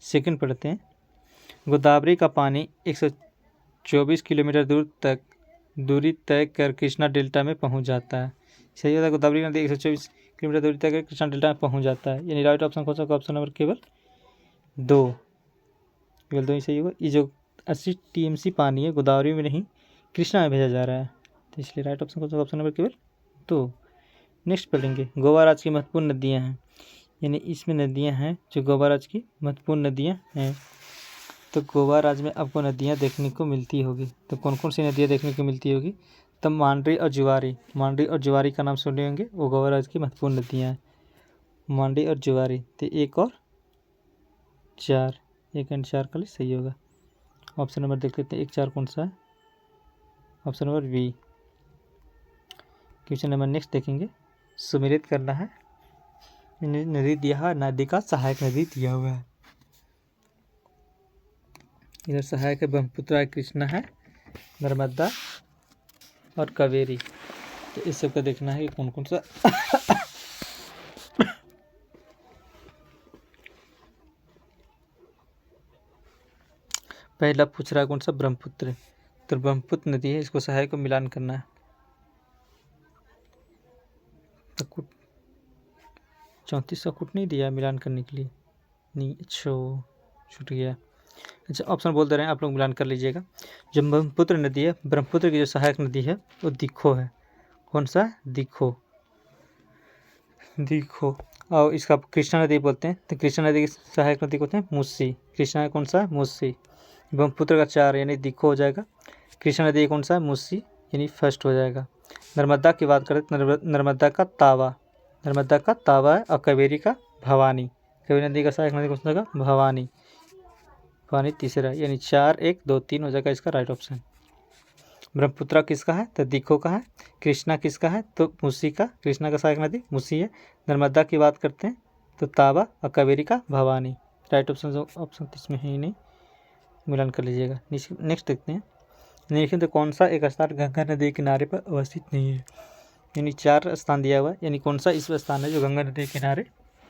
सेकंड पढ़ते हैं, गोदावरी का पानी 124 किलोमीटर दूरी तय कर कृष्णा डेल्टा में पहुंच जाता है। सही होता है, गोदावरी नदी 124 किलोमीटर दूरी तय कर कृष्णा डेल्टा में पहुंच जाता है। यानी राइट ऑप्शन कौन सा? ऑप्शन नंबर केवल दो ही सही होगा। ये जो 80 टीएमसी पानी है गोदावरी में नहीं कृष्णा में भेजा जा रहा है तो इसलिए राइट ऑप्शन कौन सा? ऑप्शन नंबर केवल दो। नेक्स्ट पढ़ेंगे, गोवा राज्य की महत्वपूर्ण नदियाँ हैं। यानी इसमें नदियाँ हैं जो गोवा राज्य की महत्वपूर्ण नदियाँ हैं। तो गोवा राज्य में आपको नदियाँ देखने को मिलती होगी, तो कौन कौन सी नदियाँ देखने को मिलती होगी? तो मांडवी और जुआरी का नाम सुने होंगे, वो गोवा राज्य की महत्वपूर्ण नदियाँ हैं। मांडवी और जुआरी तो 1 और 4, 1 एंड 4 का सही होगा। ऑप्शन नंबर देख लेते हैं, 1 4 कौन सा है? Option number B. Question number next देखेंगे, सुमेलित करना है। नदी दिया है, नदी का सहायक नदी दिया हुआ है। इधर सहायक है ब्रह्मपुत्र है, कृष्णा है, नर्मदा और कावेरी। तो इस सब का देखना है कि कौन कौन सा पहला पूछ रहा है कौन सा? ब्रह्मपुत्र। तो ब्रह्मपुत्र नदी है, इसको सहायक को मिलान करना है। तो 34 का कुट नहीं दिया मिलान करने के लिए, नहीं, अच्छा छूट गया। अच्छा ऑप्शन बोल दे रहे हैं, आप लोग मिलान कर लीजिएगा। जो ब्रह्मपुत्र नदी है, ब्रह्मपुत्र की जो सहायक नदी है वो दिखो है। कौन सा? दिखो। और इसका कृष्णा नदी बोलते हैं, तो कृष्णा नदी की सहायक नदी बोलते हैं मूसी। कृष्णा कौन सा? मूसी। ब्रह्मपुत्र का 4 यानी दिखो हो जाएगा। कृष्णा नदी कौन सा? मूसी, यानी फर्स्ट हो जाएगा। नर्मदा की बात करें तो नर्मदा का तावा है और कावेरी का भवानी। कावेरी नदी का सहायक नदी कौन सा होगा? भवानी तीसरा, यानी 4 1 2 3 हो जाएगा इसका राइट ऑप्शन। ब्रह्मपुत्र किसका है? तो दिखो का है। कृष्णा किसका है? तो मूसी का। कृष्णा का सहायक नदी मूसी है। नर्मदा की बात करते हैं तो तावा और कावेरी का भवानी। राइट ऑप्शन इसमें है ही नहीं, मिलान कर लीजिएगा। नेक्स्ट देखते हैं, निम्नलिखित तो कौन सा एक स्थान गंगा नदी के किनारे पर अवस्थित नहीं है? यानी 4 स्थान दिया हुआ है, यानी कौन सा इस स्थान है जो गंगा नदी के किनारे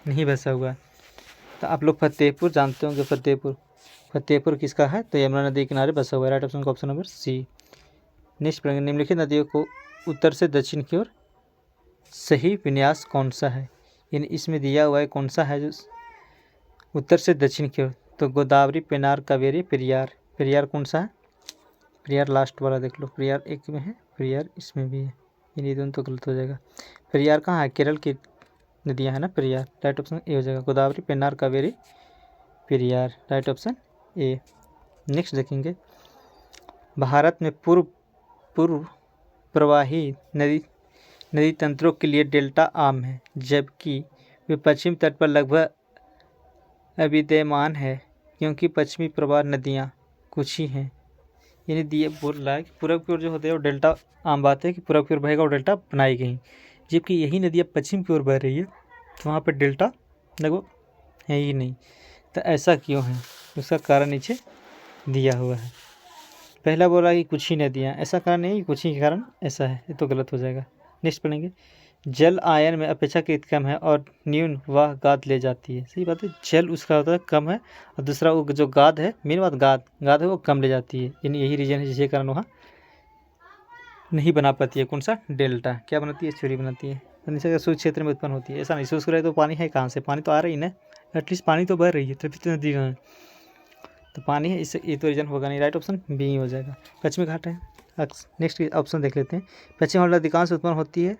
नहीं बसा हुआ है? तो आप लोग फतेहपुर जानते होंगे। फतेहपुर किसका है? तो यमुना नदी के किनारे बसा हुआ है। राइट ऑप्शन का ऑप्शन नंबर सी। नेक्स्ट पढ़ेंगे, निम्नलिखित नदियों को उत्तर से दक्षिण की ओर सही विन्यास कौन सा है? यानी इसमें दिया हुआ है कौन सा है जो उत्तर से दक्षिण की ओर? तो गोदावरी, पेनार, कावेरी, पेरियार कौन सा है? पेरियार लास्ट वाला देख लो, पेरियार एक में है, पेरियार इसमें भी है, यानी दोनों तो गलत हो जाएगा। पेरियार कहाँ है? केरल की नदियाँ है ना पेरियार। राइट ऑप्शन ए हो जाएगा। Godavari, Penner, Kaveri, Periyar. Right option A. Next देखेंगे, भारत में पूर्व प्रवाही नदी तंत्रों के लिए डेल्टा आम है, जबकि वे पश्चिम तट पर लगभग अविद्यमान है, क्योंकि पश्चिमी प्रवाह नदियाँ कुछ ही हैं। यानी दिए बोल रहा है कि पूरब की ओर जो होते हैं वो डेल्टा, आम बात है कि पूरब की ओर बहेगा और डेल्टा बनाएगी ही, जबकि यही नदियाँ पश्चिम की ओर बह रही है तो वहाँ पर डेल्टा लगभग है ही नहीं। तो ऐसा क्यों है, उसका कारण नीचे दिया हुआ है। पहला बोला कि कुछ ही नदियाँ, ऐसा कारण नहीं, कुछ ही के कारण ऐसा है, ये तो गलत हो जाएगा। नेक्स्ट पढ़ेंगे, जल आयन में अपेक्षाकृत कम है और न्यून वह गाद ले जाती है। सही बात है, जल उसका होता है कम है और दूसरा वो जो गाद है, मेन बात गाद है वो कम ले जाती है। यानी यही रीजन है जिसके कारण वहाँ नहीं बना पाती है। कौन सा, डेल्टा। क्या बनाती है, एस्चुरी बनाती है। तो सूक्ष्म क्षेत्र में उत्पन्न होती है। ऐसा नहीं, शुष्क रहे तो पानी है कहाँ से, पानी तो आ रही है ना, एटलीस्ट पानी तो बह रही है, तभी तो नदी कहाँ है, तो पानी है, इससे ये तो रीजन होगा नहीं। राइट ऑप्शन बी हो जाएगा, पश्चिमी घाट है। नेक्स्ट ऑप्शन देख लेते हैं, पश्चिम घाट अधिकांश उत्पन्न होती है,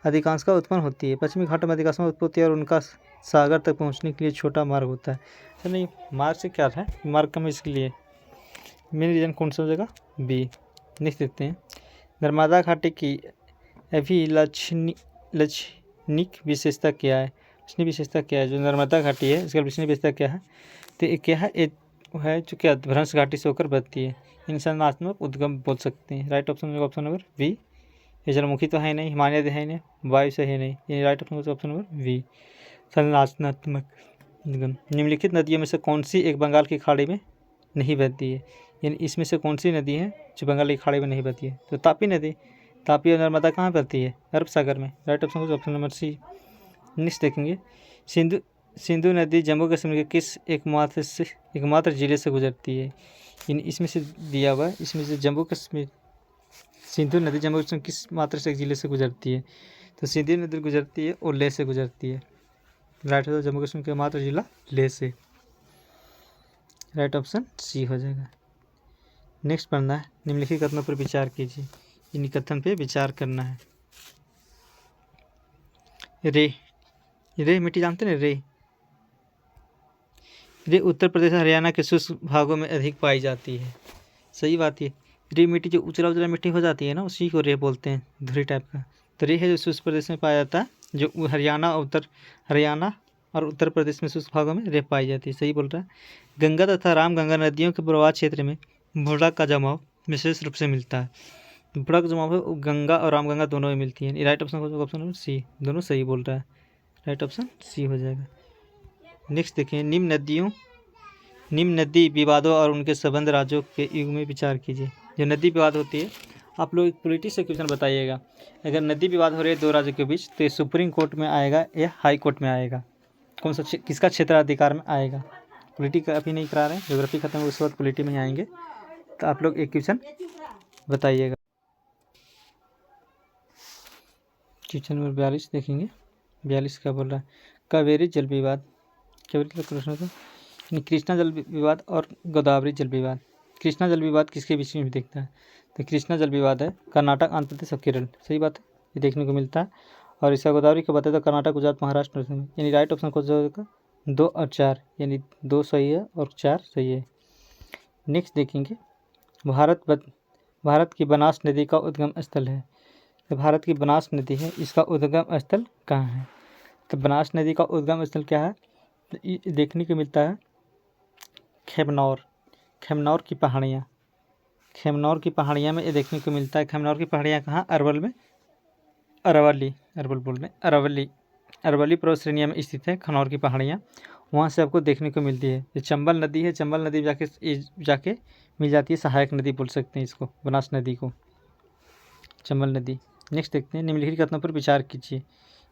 अधिकांश का उत्पन्न होती है। पश्चिमी घाटों में अधिकांश में उत्पत्ति और उनका सागर तक पहुंचने के लिए छोटा मार्ग होता है। चलो नहीं, मार्ग से क्या है, मार्ग कम इसके लिए, मेन रीजन कौन सा हो जाएगा, बी। नेक्स्ट देखते हैं, नर्मदा घाटी की अभिलक्षणिक विशेषता क्या है। लक्षणिक विशेषता क्या है, जो नर्मदा घाटी है इसका लक्षणिक विशेषता क्या है, तो ये क्या है, है जो क्या भ्रंश घाटी से होकर बहती है। इंसानात्मक उद्गम बोल सकते हैं। राइट ऑप्शन होगा ऑप्शन नंबर बी। ये जलमुखी तो है नहीं, हिमालय तो है नहीं, वायु से है नहीं, ये राइट ऑप्शन होगा ऑप्शन नंबर बी, संरचनात्मक उद्गम। निम्नलिखित नदियों में से कौन सी एक बंगाल की खाड़ी में नहीं बहती है, यानी इसमें से कौन सी नदी है जो बंगाल की खाड़ी में नहीं बहती है, तो तापी नदी। तापी और नर्मदा कहाँ बहती है, अरब सागर में। राइट ऑप्शन होगा ऑप्शन नंबर सी। नेक्स्ट देखेंगे, सिंधु नदी जम्मू कश्मीर के किस एकमात्र जिले से गुजरती है, यानी इसमें से दिया हुआ है, इसमें से जम्मू कश्मीर, सिंधु नदी जम्मू कश्मीर किस मात्र से एक जिले से गुजरती है, तो सिंधु नदी गुजरती है और लेह से गुजरती है। राइट हो, जम्मू कश्मीर का मात्र जिला लेह से। राइट ऑप्शन सी हो जाएगा। नेक्स्ट पढ़ना है, निम्नलिखित कथनों पर विचार कीजिए, इन कथन पे विचार करना है। रे मिट्टी जानते हैं, रे उत्तर प्रदेश हरियाणा के शुष्क भागों में अधिक पाई जाती है। सही बात है, रे मिट्टी जो उजला मिट्टी हो जाती है ना, उसी को रे बोलते हैं, धुरी टाइप का। तो रे है जो शुष्क प्रदेश में पाया जाता है, जो हरियाणा और उत्तर प्रदेश में शुष्क भागों में रे पाई जाती है। सही बोल रहा है। गंगा तथा रामगंगा नदियों के प्रवाह क्षेत्र में भूड़ा का जमाव विशेष रूप से मिलता है। भूड़ा का जमाव है गंगा और रामगंगा दोनों में मिलती है। राइट ऑप्शन होगा ऑप्शन नंबर सी, दोनों सही बोल रहा है। राइट ऑप्शन सी हो जाएगा। नेक्स्ट देखिए, निम्न नदी विवादों और उनके संबंध राज्यों के युग में विचार कीजिए। जो नदी विवाद होती है, आप लोग पॉलिटिक्स से क्वेश्चन बताइएगा, अगर नदी विवाद हो रही है दो राज्यों के बीच, तो ये सुप्रीम कोर्ट में आएगा या हाई कोर्ट में आएगा, कौन सा किसका क्षेत्राधिकार में आएगा। पॉलिटी का अभी नहीं करा रहे हैं, ज्योग्राफी खत्म हो उसके बाद पॉलिटी में आएंगे, तो आप लोग एक क्वेश्चन बताइएगा। क्वेश्चन नंबर 42 देखेंगे। 42 क्या बोल रहा है, कावेरी जल विवाद, कावेरी का प्रश्न था, कृष्णा जल विवाद और गोदावरी जल विवाद। कृष्णा जल विवाद किसके बीच में दिखता है, तो कृष्णा जल विवाद है कर्नाटक, आंध्र प्रदेश और केरल। सही बात है, ये देखने को मिलता है। और इसका गोदावरी को बताए तो कर्नाटक, गुजरात, महाराष्ट्र में। यानी राइट ऑप्शन को जो होगा 2 और 4, यानी 2 सही है और 4 सही है। नेक्स्ट देखेंगे, भारत की बनास नदी का उद्गम स्थल है। तो भारत की बनास नदी है, इसका उद्गम स्थल कहाँ है, तो बनास नदी का उद्गम स्थल क्या है, तो ये देखने को मिलता है खेमनौर की पहाड़ियाँ। खेमनौर की पहाड़ियाँ में ये देखने को मिलता है। खेमनौर की पहाड़ियाँ कहाँ, अरवल में, अरवली पर्वत श्रेणियाँ में स्थित है खनौर की पहाड़ियाँ, वहाँ से आपको देखने को मिलती है। ये चंबल नदी है, चंबल नदी जाके मिल जाती है, सहायक नदी बोल सकते हैं इसको, बनास नदी को, चंबल नदी। नेक्स्ट देखते हैं, निम्नलिखित कथनों पर विचार कीजिए।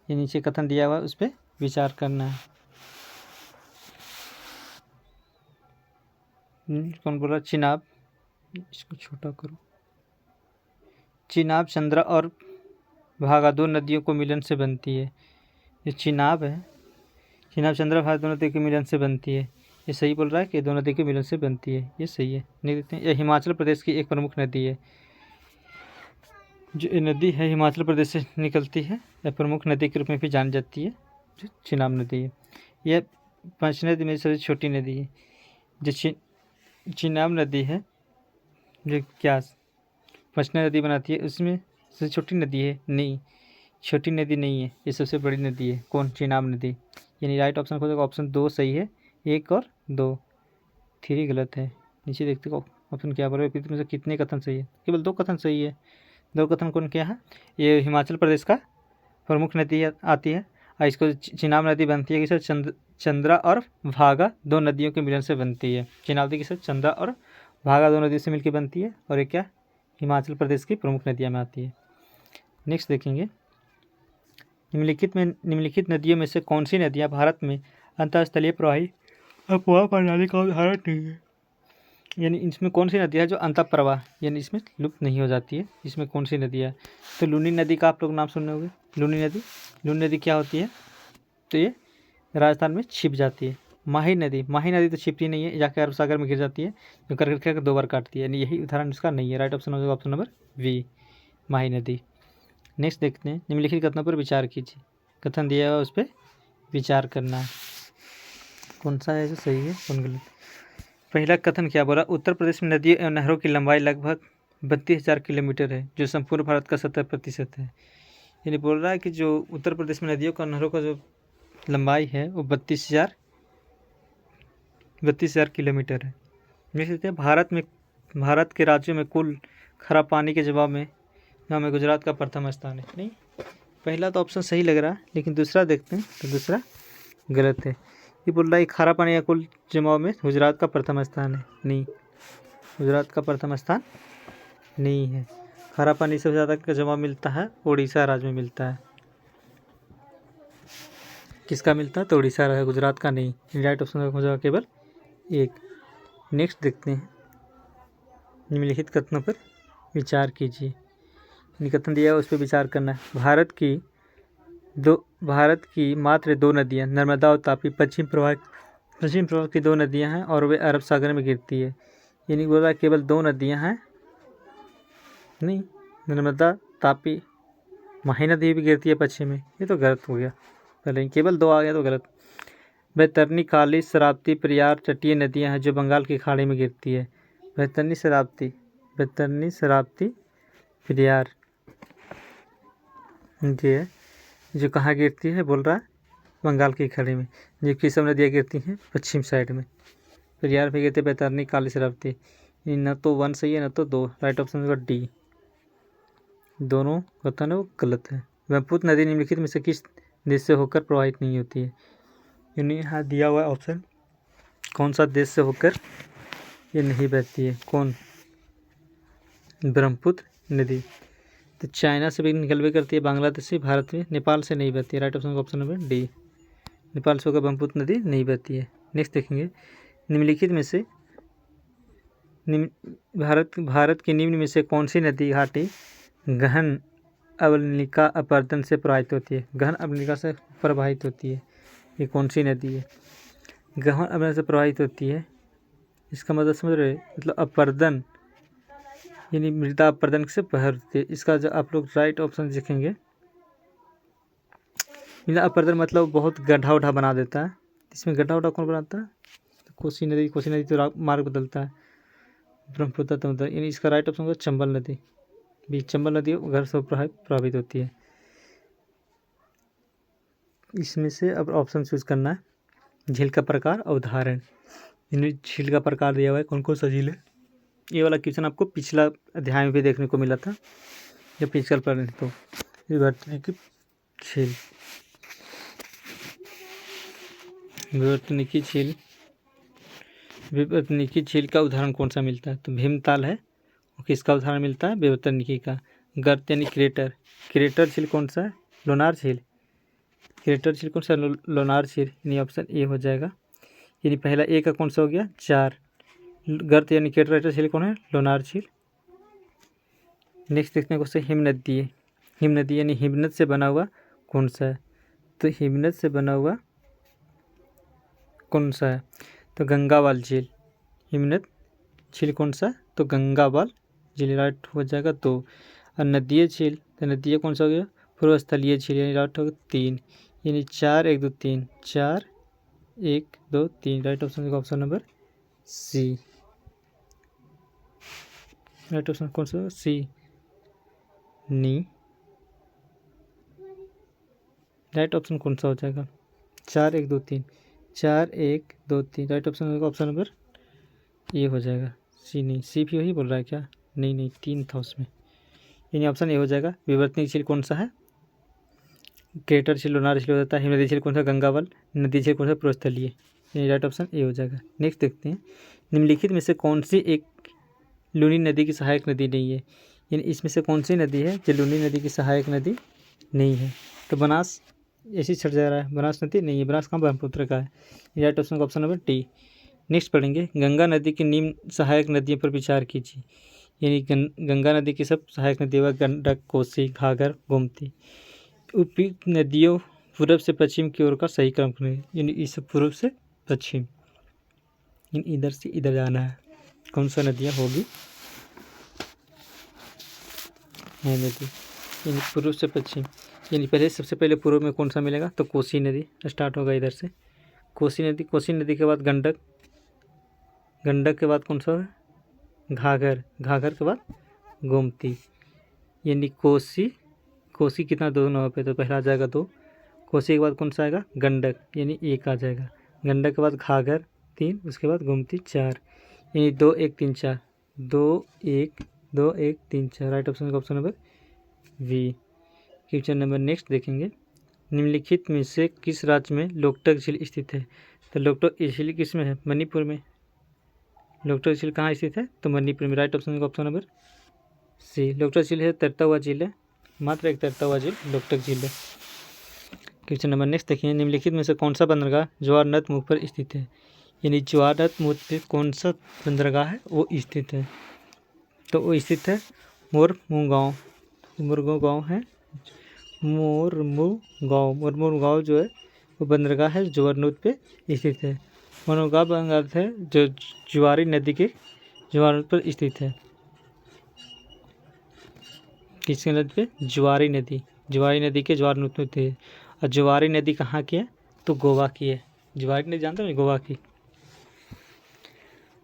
ये नीचे कथन दिया हुआ है, उस पर विचार करना है। कौन बोल रहा है, चिनाब, इसको छोटा करो। चिनाब चंद्रा और भागा दो नदियों को मिलन से बनती है। ये चिनाब है, चिनाब चंद्रा भागा दो नदियों के मिलन से बनती है। ये सही बोल रहा है कि दो नदी के मिलन से बनती है, ये सही है। नहीं देखते हैं, यह हिमाचल प्रदेश की एक प्रमुख नदी है। जो ये नदी है हिमाचल प्रदेश से निकलती है, यह प्रमुख नदी के रूप में भी जानी जाती है, जो चिनाब नदी है। यह 5 नदी में सबसे छोटी नदी है। जो चिनाब नदी है जो क्या पचना नदी बनाती है, उसमें सबसे छोटी नदी है? नहीं, छोटी नदी नहीं है, ये सबसे बड़ी नदी है। कौन? चिनाब नदी। यानी राइट ऑप्शन खोजेगा, ऑप्शन 2 सही है, 1 और 2, 3 गलत है। नीचे देखते हो ऑप्शन क्या बोल रहे हैं, में से कितने कथन सही है? केवल 2 कथन सही है। 2 कथन कौन क्या है? ये हिमाचल प्रदेश का प्रमुख नदी आती है और इसको चिनाब नदी बनती है किसे? चंद्रा और भागा 2 नदियों के मिलन से बनती है। चिनाब नदी किसे? चंद्रा और भागा 2 नदियों से मिलकर बनती है और ये क्या? हिमाचल प्रदेश की प्रमुख नदियाँ में आती है। नेक्स्ट देखेंगे, निम्नलिखित नदियों में से कौन सी नदियाँ भारत में अंतःस्थलीय प्रवाही अपवाह प्रणाली का उदाहरण नहीं है? यानी इसमें कौन सी नदी है जो अंतः प्रवाह यानी इसमें लुप्त नहीं हो जाती है? इसमें कौन सी नदी है? तो लूनी नदी का आप लोग नाम सुने होंगे। लूनी नदी क्या होती है? तो ये राजस्थान में छिप जाती है। माही नदी तो छिपती नहीं है, जाकर अरब सागर में गिर जाती है, जो कर 2 बार काटती है, यानी यही उदाहरण इसका नहीं है। राइट ऑप्शन हो जाएगा ऑप्शन नंबर बी, माही नदी। नेक्स्ट देखते हैं, निम्नलिखित कथनों पर विचार कीजिए। कथन दिया हुआ उस पर विचार करना है, कौन सा है जो सही है कौन गलत। पहला कथन क्या बोला? उत्तर प्रदेश में नदियों एवं नहरों की लंबाई लगभग 32,000 किलोमीटर है, जो संपूर्ण भारत का 70% है। यानी बोल रहा है कि जो उत्तर प्रदेश में नदियों का नहरों का जो लंबाई है वो 32,000 किलोमीटर है। देख सकते हैं भारत के राज्यों में कुल खराब पानी के जवाब में हमें गुजरात का प्रथम स्थान है। नहीं, पहला तो ऑप्शन सही लग रहा है, लेकिन दूसरा देखते हैं तो दूसरा गलत है। ये बोल रहा है खारा पानी का कुल जमाव में गुजरात का प्रथम स्थान है। नहीं, गुजरात का प्रथम स्थान नहीं है। खारा पानी सबसे ज़्यादा का जमाव मिलता है उड़ीसा राज्य में मिलता है। किसका मिलता है? तो उड़ीसा है, गुजरात का नहीं। राइट ऑप्शन हो जाएगा केवल 1। नेक्स्ट देखते हैं, निम्नलिखित कथनों पर विचार कीजिए। कथन दिया है उस पर विचार करना है। भारत की मात्र 2 नदियाँ नर्मदा और तापी पश्चिम प्रवाह की 2 नदियाँ हैं और वे अरब सागर में गिरती है। यानी बोल रहा है केवल 2 नदियाँ हैं। नहीं, नर्मदा तापी माही नदी भी गिरती है पश्चिम में, ये तो गलत हो गया। पहले केवल 2 आ गया तो गलत। बैतरनी, काली, शरावती, पेरियार तटीय नदियाँ हैं जो बंगाल की खाड़ी में गिरती है। बैतरनी, शरावती, पेरियार ये जो कहाँ गिरती है? बोल रहा है बंगाल की खाड़ी में। जबकि सब नदियाँ गिरती हैं पश्चिम साइड में। पेरियार में गिरते बैतरनी, काली, शरावती। न तो 1 सही है न तो 2। राइट ऑप्शन होगा डी, दोनों कथन है वो गलत है। ब्रह्मपुत्र नदी निम्नलिखित में से किस देश से होकर प्रवाहित नहीं होती है? यानी यहाँ दिया हुआ ऑप्शन कौन सा देश से होकर ये नहीं बहती है? कौन? ब्रह्मपुत्र नदी तो चाइना से भी निकलवे करती है, बांग्लादेश से, भारत में, नेपाल से नहीं बहती है। राइट ऑप्शन का ऑप्शन नंबर डी, नेपाल से होकर ब्रह्मपुत्र नदी नहीं बहती है। नेक्स्ट देखेंगे, निम्नलिखित में से भारत की निम्न में से कौन सी नदी घाटी गहन अवलिका अपर्दन से प्रवाहित होती है? गहन अवलिका से प्रवाहित होती है, ये कौन सी नदी है? गहन अवलिका से प्रवाहित होती है, इसका मतलब समझ रहे? मतलब अपर्दन यानी मृदा अपर्दन से बहर होती है। इसका जो आप लोग राइट ऑप्शन देखेंगे, मृदा अपर्दन मतलब बहुत गड्ढा उड्ढा बना देता है। इसमें गड्ढा उड्ढा कौन बनाता है? तो कोसी नदी तो मार्ग बदलता है, ब्रह्मपुत्र तो यानी इसका राइट ऑप्शन होगा चंबल नदी भी। चंबल नदी घर से प्रभावित होती है। इसमें से अब ऑप्शन चूज करना है। झील का प्रकार और उदाहरण। इनमें झील का प्रकार दिया हुआ है, कौन कौन सा झील है। ये वाला क्वेश्चन आपको पिछला अध्याय में भी देखने को मिला था, जब पिछल पर तो विवर्तनिकी झील का उदाहरण कौन सा मिलता है? तो भीमताल है। और किसका उदाहरण मिलता है? विवर्तनिकी का। गर्त यानी क्रेटर झील कौन सा है? लोनार झील। क्रेटर झील कौन सा? लोनार झील। यानी ऑप्शन ए हो जाएगा। यानी पहला ए का कौन सा हो गया? 4। गर्त यानी क्रेटर झील कौन है? लोनार झील। नेक्स्ट देखने को से हिमनदी है। हिमनदी यानी हिमनद से बना हुआ कौन सा है? तो हिमनद से बना हुआ कौन सा है? तो गंगावाल झील। हिमनद झील कौन सा? तो गंगावाल झील। राइट हो जाएगा 2। और नदीय झील, तो नदीय कौन सा हो गया? पूर्व स्थलीय झील। यानी राइट होगा 3। यानी 4 1 2 3 right option number C. Right option कौन सा? सी, नी। राइट ऑप्शन कौन सा हो जाएगा? 4 1 2 3, 4 1 2 3। राइट ऑप्शन होगा ऑप्शन नंबर ए हो जाएगा। सी नहीं, सी भी वही बोल रहा है क्या? नहीं नहीं, 3 था उसमें, यानी ऑप्शन ए हो जाएगा। विवर्तनिक झील कौन सा है? क्रेटर झील, लोनार झील हो जाता है। हिमनदी झील कौन सा? गंगावल। नदी झील कौन सा? पूर्वस्थलीय। यानी राइट ऑप्शन ए हो जाएगा। नेक्स्ट देखते हैं, निम्नलिखित में से कौन सी एक लूनी नदी की सहायक नदी नहीं है? यानी इसमें से कौन सी नदी है जो लूनी नदी की सहायक नदी नहीं है? तो बनास ऐसी छट जा रहा है, बनास नदी नहीं है। बनास कहाँ? ब्रह्मपुत्र का है। राइट ऑप्शन का ऑप्शन नंबर टी। नेक्स्ट पढ़ेंगे, गंगा नदी की निम्न सहायक नदियों पर विचार कीजिए। यानी गंगा नदी की सब सहायक नदी हुआ गंडक, कोसी, घाघर, गोमती। उपयुक्त नदियों पूर्व से पश्चिम की ओर का सही क्रम करें। यानी इस पूर्व से पश्चिम, इधर से इधर जाना है। कौन सा नदियाँ होगी? है नदी, यानी पूर्व से पश्चिम। यानी पहले सबसे पहले पूर्व में कौन सा मिलेगा? तो कोसी नदी स्टार्ट होगा इधर से। कोसी नदी, कोसी नदी के बाद गंडक, गंडक के बाद कौन सा है? घाघर, घाघर के बाद गोमती। यानी कोसी, कोसी कितना? 2 नंबर पे, तो पहला आ जाएगा 2। कोसी के बाद कौन सा आएगा? गंडक, यानी 1 आ जाएगा। गंडक के बाद घाघर 3, उसके बाद गोमती 4। यानी 2 1 3 4, 2 1 2 1 3 4। राइट ऑप्शन का option number we. Question number next देखेंगे, निम्नलिखित में से किस राज्य में लोकटक झील स्थित है? तो लोकटक झील किस में है? मणिपुर में। लोकटक झील कहाँ स्थित है? तो मणिपुर में। राइट ऑप्शन का ऑप्शन नंबर सी। लोकटक झील है तैरता हुआ झील है, मात्र एक तैरता हुआ झील लोकटक झील है। क्वेश्चन नंबर नेक्स्ट देखिए, निम्नलिखित में से कौन सा बंदरगाह जवाहरनद मुख पर स्थित है? यानी जवाहरनद मुख पर कौन सा बंदरगाह है वो स्थित है? तो वो स्थित है मोरमुगांव। मोरमुगांव है, मोरमुगांव। मोरमुगांव जो है वो बंदरगाह है जवाहरनद पे स्थित है। मोरमुगांव बंदरगाह है जो जुआरी नदी के जवाहरनद पर स्थित है। किसकी नदी पे? जुआरी नदी, जुआरी नदी के जवाहरनद में थे। और जुआरी नदी कहाँ की है? तो गोवा की है। जुआरी नदी जानते हो, गोवा की।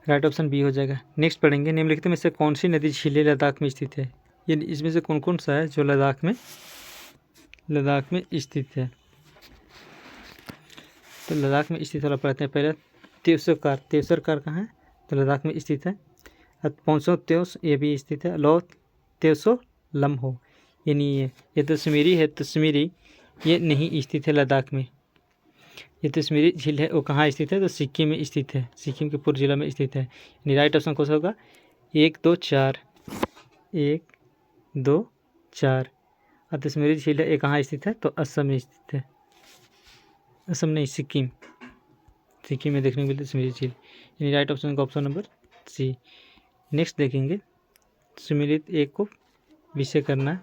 राइट ऑप्शन बी हो जाएगा। नेक्स्ट पढ़ेंगे, निम्नलिखित में से कौन सी नदी झीलें लद्दाख में स्थित है? यानी इसमें से कौन कौन सा है जो लद्दाख में स्थित है? तो लद्दाख में स्थित वाला पढ़ते हैं पहले। तेवसरकार, तेवसरकार कहाँ है? तो लद्दाख में स्थित है। पौसो त्योस ये भी स्थित है। लो त्योसो लम्हो, यानी ये तो कश्मीरी है, कश्मीरी ये नहीं स्थित है लद्दाख में। ये कश्मीरी झील है वो कहाँ स्थित है? तो सिक्किम में स्थित है, सिक्किम के पूर्व जिला में स्थित है। यानी राइट ऑप्शन कौन सा होगा? 1 2 4, 1 2 4। और कश्मीरी झील है ये कहाँ स्थित है? तो असम में स्थित है। असम नहीं, सिक्किम, सिक्किम में देखने को मिलती है कश्मीरी झील। यानी राइट ऑप्शन का ऑप्शन नंबर सी। नेक्स्ट देखेंगे, सम्मिलित एक को विषय करना है,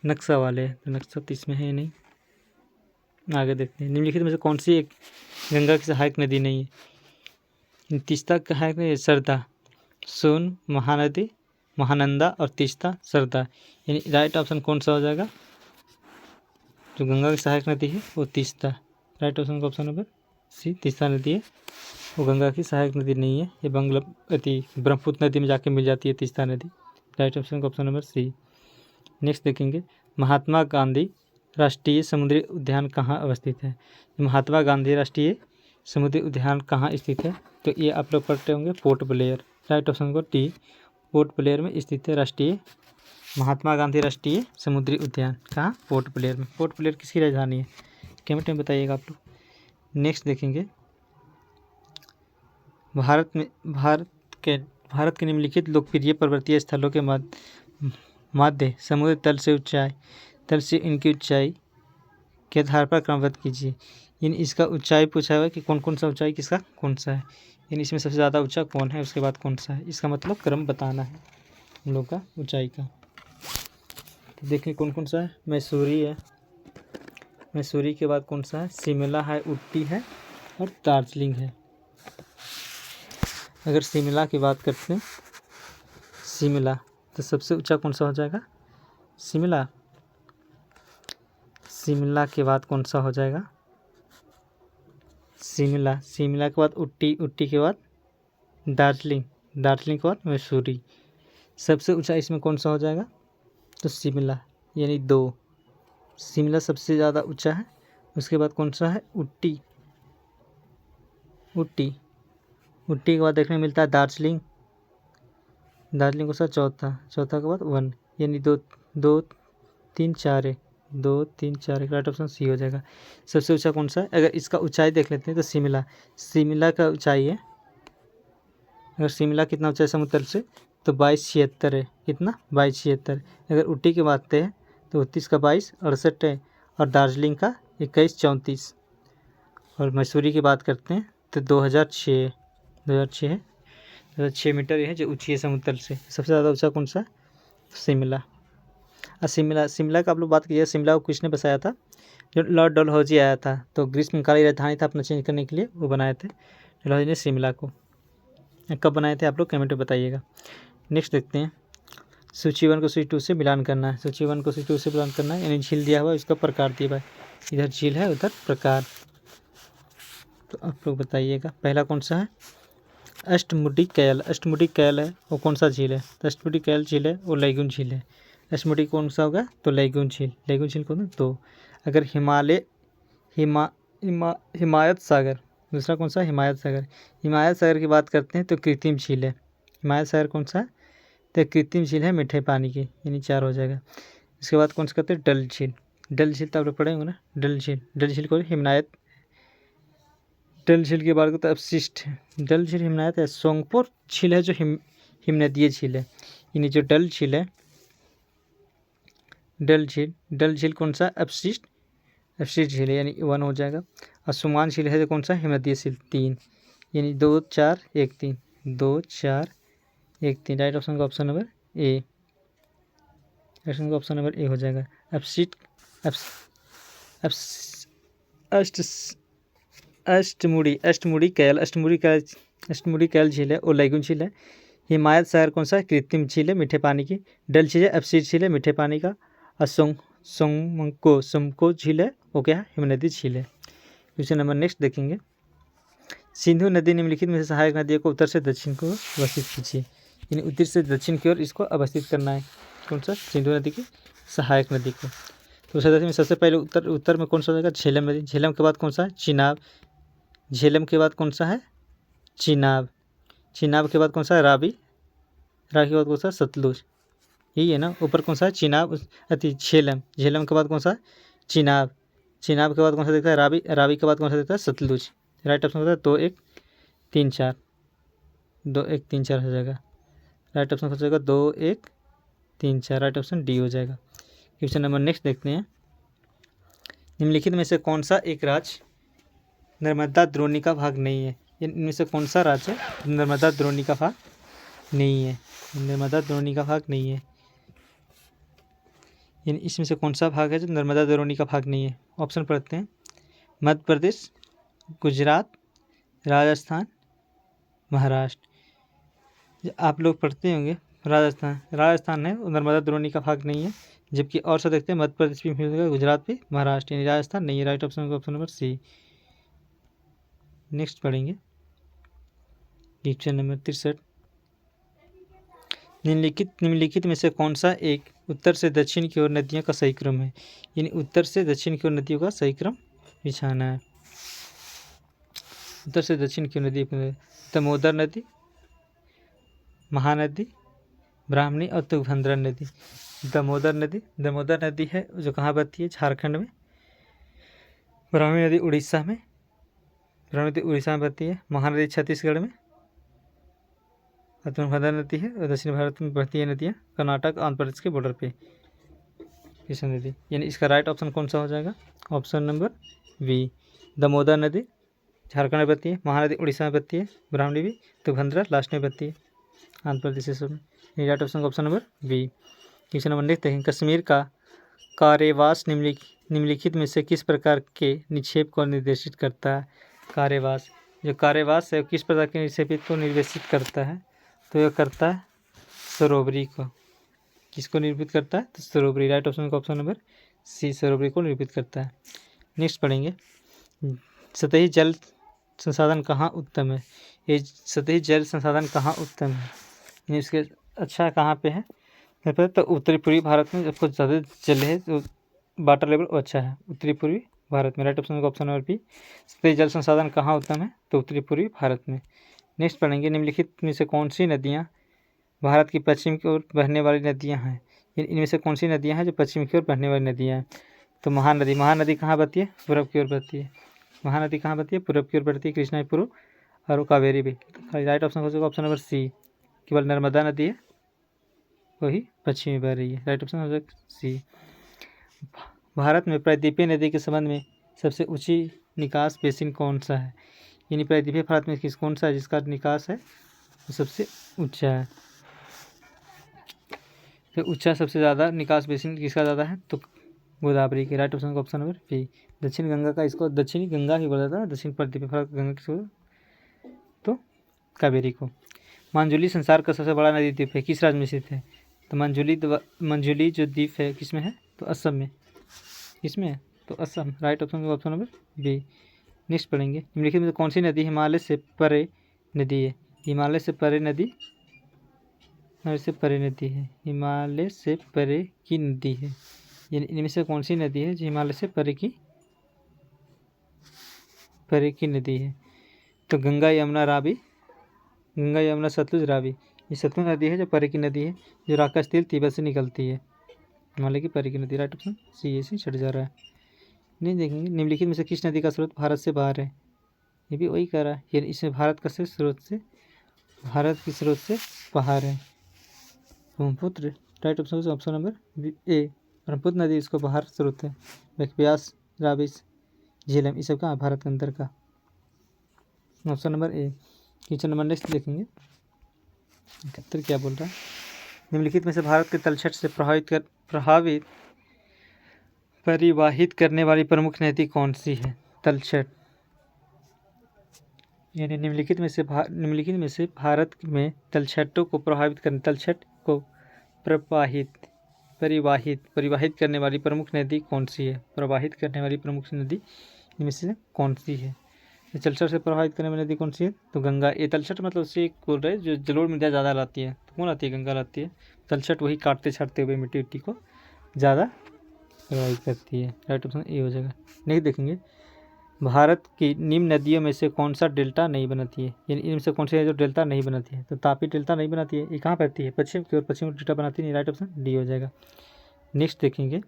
नक्शा वाले, तो नक्शा तो इसमें है नहीं। आगे देखते हैं, निम्नलिखित में से कौन सी एक गंगा की सहायक नदी नहीं है? तीस्ता की सहायक नदी सरदा, सोन, महानदी, महानंदा और तीस्ता, सरदा। यानी राइट ऑप्शन कौन सा हो जाएगा? जो गंगा की सहायक नदी है वो तीस्ता। राइट ऑप्शन का ऑप्शन नंबर सी, तीस्ता नदी है वो गंगा की सहायक नदी नहीं है। ये ब्रह्मपुत्र नदी में जाके मिल जाती है तीस्ता नदी। राइट ऑप्शन का ऑप्शन नंबर सी। नेक्स्ट देखेंगे, महात्मा गांधी राष्ट्रीय समुद्री उद्यान कहाँ अवस्थित है? महात्मा गांधी राष्ट्रीय समुद्री उद्यान कहाँ स्थित है? तो ये आप लोग पढ़ते होंगे पोर्ट ब्लेयर। राइट ऑप्शन को टी, पोर्ट ब्लेयर में स्थित है राष्ट्रीय महात्मा गांधी राष्ट्रीय समुद्री उद्यान। कहाँ? पोर्ट ब्लेयर में। पोर्ट ब्लेयर किसकी राजधानी है? कमेंट में बताइएगा आप लोग। नेक्स्ट देखेंगे, भारत के निम्नलिखित लोकप्रिय पर्वतीय स्थलों के मध्य समुद्र तल से इनकी ऊंचाई के आधार पर क्रमबद्ध कीजिए। यानी इसका ऊंचाई पूछा हुआ है कि कौन कौन सा ऊंचाई किसका कौन सा है। यानी इसमें सबसे ज़्यादा ऊंचा कौन है, उसके बाद कौन सा है, इसका मतलब क्रम बताना है हम लोग का ऊंचाई का। तो देखिए कौन कौन सा है। मैसूरी है, मैसूरी के बाद कौन सा है? शिमला है, ऊटी है और दार्जिलिंग है। अगर शिमला की बात करते हैं, शिमला, तो सबसे ऊंचा कौन सा हो जाएगा? शिमला। शिमला के बाद कौन सा हो जाएगा? शिमला। शिमला के बाद ऊटी, ऊटी के बाद दार्जिलिंग, दार्जिलिंग के बाद मैसूरी। सबसे ऊंचा इसमें कौन सा हो जाएगा, तो शिमला, यानी 2। शिमला सबसे ज़्यादा ऊंचा है। उसके बाद कौन सा है, ऊटी। ऊटी ऊटी के बाद देखने को मिलता है दार्जिलिंग। दार्जिलिंग को सा चौथा के बाद 1, यानी 2 2 3 4 है, 2 3 4 है। राइट ऑप्शन सी हो जाएगा। सबसे ऊंचा कौन सा है, अगर इसका ऊंचाई देख लेते हैं तो शिमला का ऊंचाई है। अगर शिमला कितना ऊंचा है समुद्र से, तो 2276 है। कितना, 2276। अगर ऊटी की बात हैं तो 29 का 22 68 है, और दार्जिलिंग का 21 34। और मसूरी की बात करते हैं तो 2006 है। 2006 है, 2006 मीटर है जो ऊंची है समुद्र से। सबसे ज़्यादा ऊंचा कौन सा है, शिमला। शिमला का आप लोग बात कीजिए, शिमला को किसने बसाया था, जो लॉर्ड डलहौजी आया था, तो ग्रीष्मकालीन राजधानी था अपना चेंज करने के लिए, वो बनाए थे डलहौजी ने शिमला को। कब बनाए थे आप लोग कमेंट में बताइएगा। नेक्स्ट देखते हैं, सूची 1 को सूची 2 से मिलान करना है। सूची 1 को सूची 2 से मिलान करना है, यानी झील दिया हुआ है, उसका प्रकार दिया हुआ है। इधर झील है, उधर प्रकार। तो आप लोग बताइएगा पहला कौन सा है, अष्टमुडी कैल। अष्टमुडी कैल है वो कौन सा झील है, तो अष्टमुडी कैल झील है वो लैगून झील है। अष्टमुडी कौन सा होगा, तो लैगून झील। लैगून झील कौन है, तो अगर हिमायत सागर, दूसरा कौन सा, हिमायत सागर। हिमायत सागर की बात करते हैं तो कृत्रिम झील है। हिमायत सागर कौन सा है, तो कृत्रिम झील है मीठे पानी की, यानी 4 हो जाएगा। इसके बाद कौन सा कहते हैं, डल झील। डल झील तो आप लोग पढ़े होंगे ना, डल झील। डल झील को हिमायत, डल झील की बात करते हैं अपशिष्ट है। डल झील हिमायत है। सोंगपोर झील है जो हिमनदीय झील है, यानी जो डल झील है, डल झील कौन सा, अपशिष्ट झील है, यानी 1 हो जाएगा। और सुमान झील है जो कौन सा, हिमनदीय झील, 3, यानी 2 4 1 3, 2 4 1 3। राइट ऑप्शन का ऑप्शन नंबर ए, ऑप्शन का ऑप्शन नंबर ए हो जाएगा। अपशिष्ट अष्टमुडी कैल झील है और लैगून झील है। हिमायत सागर कौन सा है, कृत्रिम झील है मीठे पानी की। डल झील है अपशिष्ट झील है मीठे पानी का। और सोमको झील है वो क्या है, हिमनदी झील है। क्वेश्चन नंबर नेक्स्ट देखेंगे, सिंधु नदी निम्नलिखित में से सहायक नदियों को उत्तर से दक्षिण को अवस्थित कीजिए, यानी उत्तर से दक्षिण की ओर इसको अवस्थित करना है। कौन सा, सिंधु नदी की सहायक नदी को। तो सबसे पहले उत्तर में कौन सा हो जाएगा, झेलम नदी। झेलम के बाद कौन सा है, चिनाब। झेलम के बाद कौन सा है, चिनाब। चिनाब के बाद कौन सा है, रावी। रावी के बाद कौन सा, सतलुज। यही है ना, ऊपर कौन सा है, चिनाब झेलम। झेलम के बाद कौन सा है, चिनाब। चिनाब के बाद कौन सा देखता है, रावी। रावी के बाद कौन सा देखता है, सतलुज। राइट ऑप्शन होता है 2 1 3 4, 2 1 3 4 हो जाएगा। राइट ऑप्शन हो जाएगा 2 1 3 4। राइट ऑप्शन डी हो जाएगा। क्वेश्चन नंबर नेक्स्ट देखते हैं, निम्नलिखित में से कौन सा एक राज्य नर्मदा द्रोणी का भाग नहीं है। इनमें से कौन सा राज्य नर्मदा द्रोणी का भाग नहीं है, नर्मदा द्रोणी का भाग नहीं है, यानी इसमें से कौन सा भाग है जो नर्मदा द्रोणी का भाग नहीं है। ऑप्शन पढ़ते हैं, मध्य प्रदेश, गुजरात, राजस्थान, महाराष्ट्र। आप लोग पढ़ते होंगे राजस्थान है, नर्मदा द्रोणी का भाग नहीं है। जबकि और सब देखते हैं, मध्य प्रदेश भी मिल जाएगा, गुजरात भी, महाराष्ट्र, यानी राजस्थान नहीं है। राइट ऑप्शन का ऑप्शन नंबर सी। नेक्स्ट पढ़ेंगे क्वेश्चन नंबर 63, निम्नलिखित में से कौन सा एक उत्तर से दक्षिण की ओर नदियों का सही क्रम है, यानी उत्तर से दक्षिण की ओर नदियों का सही क्रम बिछाना है। उत्तर से दक्षिण की नदी, दामोदर नदी, महानदी, ब्राह्मणी और तुंगभद्रा नदी। दामोदर नदी है जो कहाँ बहती है, झारखंड में। ब्राह्मणी नदी उड़ीसा में बहती है। महानदी छत्तीसगढ़ में। और तुंगभद्रा नदी है और दक्षिण भारत में बहती है नदियाँ, कर्नाटक आंध्र प्रदेश के बॉर्डर पे कृष्णा नदी। यानी इसका राइट ऑप्शन कौन सा हो जाएगा, ऑप्शन नंबर बी। दामोदर नदी झारखंड में बहती है, महानदी उड़ीसा में बहती है, ब्राह्मणी भी, तुंगभद्रा लास्ट में बहती है आंध्र प्रदेश से। राइट ऑप्शन का option number B. Question number next देखें, कश्मीर का कार्यवास निम्नलिखित में से किस प्रकार के निक्षेप को निर्देशित करता है। कार्यवास, जो कार्यवास है किस प्रकार के निक्षेपित को निर्देशित करता है, तो यह करता है सरोवरी को। किसको निरूपित करता है, तो सरोवरी। राइट ऑप्शन का ऑप्शन नंबर सी, सरोवरी को निरूपित करता है। नेक्स्ट पढ़ेंगे, सतही जल संसाधन कहाँ उत्तम है। ये सतही जल संसाधन कहाँ उत्तम है, इसके अच्छा कहाँ पे है तो उत्तरी पूर्वी भारत में सबको ज़्यादा जल है, तो वाटर लेवल अच्छा है उत्तरी पूर्वी भारत में। राइट ऑप्शन का ऑप्शन नंबर बी। सतही जल संसाधन कहाँ उत्तम है, तो उत्तरी पूर्वी भारत में। नेक्स्ट पढ़ेंगे, निम्नलिखित में से कौन सी नदियाँ भारत की पश्चिम की ओर बहने वाली नदियाँ हैं। इनमें से कौन सी नदियाँ हैं जो पश्चिम की ओर बहने वाली नदियाँ हैं। तो महानदी, महानदी कहाँ बहती है, पूर्व की ओर बहती है। महानदी कहाँ बहती है, पूर्व की ओर बढ़ती है, कृष्णा पूर्व और कावेरी भी। राइट ऑप्शन हो जाएगा ऑप्शन नंबर सी, केवल नर्मदा नदी है वही पश्चिम में बह रही है। राइट ऑप्शन हो जाएगा सी। भारत में प्रायद्वीपीय नदी के संबंध में सबसे ऊंची निकास बेसिन कौन सा है। यानी प्रायद्वीपीय भारत में कौन सा है जिसका निकास है वो सबसे ऊंचा है। तो ऊंचा सबसे ज़्यादा निकास बेसिन किसका ज़्यादा है, तो गोदावरी के। राइट ऑप्शन का ऑप्शन नंबर बी। दक्षिण गंगा का, इसको दक्षिणी गंगा ही बोला जाता है, दक्षिण प्रायद्वीपीय भारत गंगा किसको, तो कावेरी को। मांजुली संसार का सबसे बड़ा नदी द्वीप है, किस राज्य में स्थित है। तो मंजुली जो द्वीप है किसमें है, तो असम में। किसमें है, तो असम। राइट ऑप्शन का ऑप्शन नंबर बी। नेक्स्ट पढ़ेंगे, निम्नलिखित में कौन सी नदी हिमालय से परे नदी है। हिमालय से परे नदी, हिमालय से परे नदी है, हिमालय से परे की नदी है। यानी इनमें से कौन सी नदी है जो हिमालय से परे की नदी है। तो गंगा यमुना रावी, गंगा यमुना सतलुज रावी। ये सतलुज नदी है जो परे की नदी है, जो राकाश तेल तिब्बत से निकलती है, हिमालय की परे की नदी। राइट ऑप्शन सी, ऐसे छट जा रहा है। नहीं देखेंगे, निम्नलिखित में से किस नदी का स्रोत भारत से बाहर है। ये भी वही कह रहा है, यानी इसमें भारत का स्रोत से, भारत की स्रोत से बाहर है Brahmaputra. Right option option number A, Brahmaputra नदी इसको बाहर स्रोत है। व्यास, रावी, झेलम, ये सब का भारत के अंदर का, option number A. Question number next देखेंगे 71 क्या बोल रहा है। निम्नलिखित में से भारत के तलछट से परिवाहित करने वाली प्रमुख नदी कौन सी है। तलछट, यानी निम्नलिखित में से भारत में तलछटों को प्रभावित करने, तलछट को परिवाहित करने वाली प्रमुख नदी कौन सी है। प्रवाहित करने वाली प्रमुख नदी इनमें से कौन सी है। तलछट से प्रभावित करने वाली नदी कौन सी है, तो गंगा। ये तलछट मतलब उससे बोल रहे जो जलोढ़ मृदा ज़्यादा लाती है, तो कौन आती है, गंगा लाती है। तलछट वही काटते छाटते हुए मिट्टी को ज़्यादा प्रभावित करती है। राइट ऑप्शन ए हो जाएगा। नहीं देखेंगे, भारत की निम्न नदियों में से कौन सा डेल्टा नहीं बनाती है। यानी इनमें से कौन सी है जो डेल्टा नहीं बनाती है। तो तापी डेल्टा नहीं बनाती है, ये कहाँ पड़ती है, पश्चिम की ओर, पश्चिम डेल्टा बनाती नहीं। राइट ऑप्शन डी हो जाएगा। नेक्स्ट देखेंगे,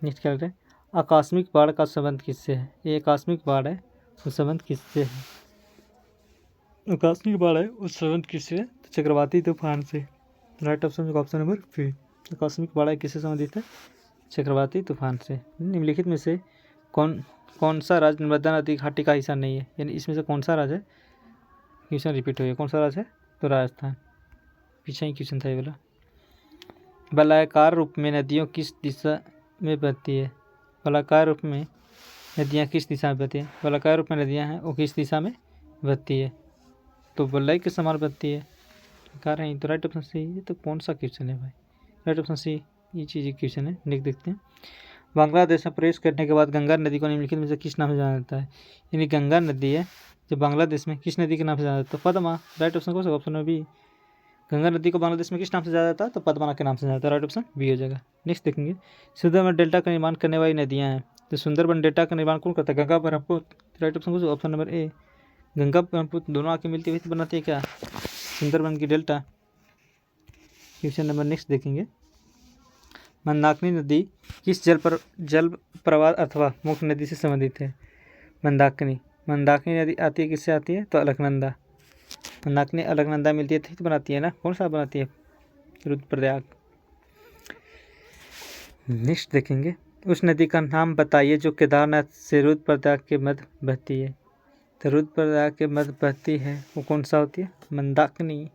नेक्स्ट क्या कहते हैं, आकस्मिक बाढ़ का संबंध किससे है। ये आकस्मिक बाढ़ है, वो संबंध किससे है। आकस्मिक बाढ़ है उस संबंध किससे है, तो चक्रवाती तूफान से। राइट ऑप्शन का ऑप्शन नंबर बी। आकस्मिक बाढ़ किससे संबंधित है, चक्रवाती तूफान से। निम्नलिखित में से कौन सा राज्य नर्मदा नदी घाटी का हिस्सा नहीं है। यानी इसमें से कौन सा राज्य है, क्वेश्चन रिपीट हो गया, कौन सा राज्य है, तो राजस्थान। पीछे ही क्वेश्चन था ये वाला। वलयाकार रूप में नदियों किस दिशा में बहती है। वलयाकार रूप में नदियाँ किस दिशा में बहती है। वलयाकार रूप में नदियाँ हैं वो किस दिशा में बहती है, तो वलय के समान बहती है, कह रहे हैं। तो राइट ऑप्शन सी। ये तो कौन सा क्वेश्चन है भाई, राइट ऑप्शन सी, ये चीज़ क्वेश्चन है। नेक्स्ट देखते हैं, बांग्लादेश में प्रवेश करने के बाद गंगा नदी को निम्नलिखित में से किस नाम से जाना जाता है। यानी गंगा नदी है जो बांग्लादेश में किस नदी के नाम से जाना जाता है, तो पद्मा। राइट ऑप्शन को ऑप्शन में बी। गंगा नदी को बांग्लादेश में किस नाम से जाना जाता है, तो पद्मा के नाम से जाना जाता है। राइट ऑप्शन बी हो जाएगा। नेक्स्ट देखेंगे, सुंदरबन डेल्टा का निर्माण करने वाली नदियाँ हैं। तो सुंदरबन डेल्टा का निर्माण कौन करता है, गंगा ब्रह्मपुत्र। राइट ऑप्शन को option number A, Ganga Brahmaputra दोनों आके मिलती हुई बनाती है क्या, सुंदरबन की डेल्टा। क्वेश्चन नंबर नेक्स्ट देखेंगे, मंदाकिनी नदी किस जल प्रवाह अथवा मुख्य नदी से संबंधित है। मंदाकिनी नदी आती है, किससे आती है, तो अलकनंदा। मंदाकिनी अलकनंदा मिलती है तो बनाती है ना, कौन सा बनाती है, रुद्रप्रयाग। नेक्स्ट देखेंगे, उस नदी का नाम बताइए जो केदारनाथ से रुद्रप्रयाग के मध्य बहती है। तो रुद्रप्रयाग के मध्य बहती है वो कौन सा होती है, Mandakini.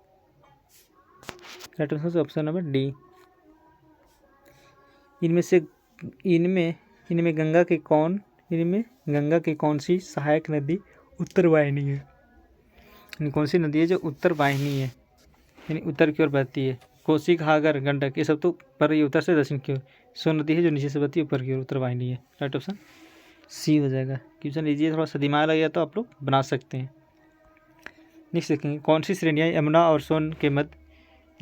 Right answer option number D. इनमें गंगा की कौन सी सहायक नदी उत्तर वाहिनी है। यानी कौन सी नदी है जो उत्तर वाहिनी है, यानी उत्तर की ओर बहती है। कोसी, घाघर, गंडक ये सब तो पर ही उत्तर से दक्षिण की ओर। सो नदी है जो नीचे से बहती है ऊपर की ओर, उत्तर वाहिनी है। राइट ऑप्शन सी हो जाएगा। क्वेश्चन लीजिए, थोड़ा सा दिमाग लग गया तो आप लोग बना सकते हैं। नेक्स्ट देखेंगे, कौन सी श्रेणियाँ यमुना और सोन के मध्य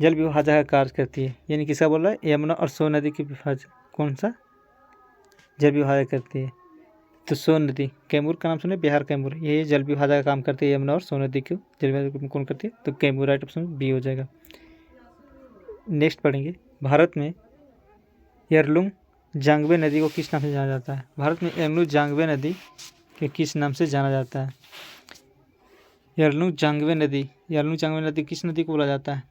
जल विभाजक का कार्य करती है। यानी किसका बोल रहा है, यमुना और सोन नदी के विभाजक, कौन सा, जल विभाजक करती है। तो सोन नदी, कैमूर का नाम सुने, बिहार कैमूर, ये जल विभाजक का काम करती है। यमुना और सोन नदी को जल विभाजक कौन करती है, तो कैमूर, राइट ऑप्शन बी हो जाएगा। नेक्स्ट पढ़ेंगे, भारत में यरलुंग जांगवे नदी को किस नाम से जाना जाता है। भारत में यरलुंग जांगवे नदी के किस नाम से जाना जाता है। यरलुंग जांगवे नदी, यरलुंग जांगवे नदी किस नदी को बोला जाता है,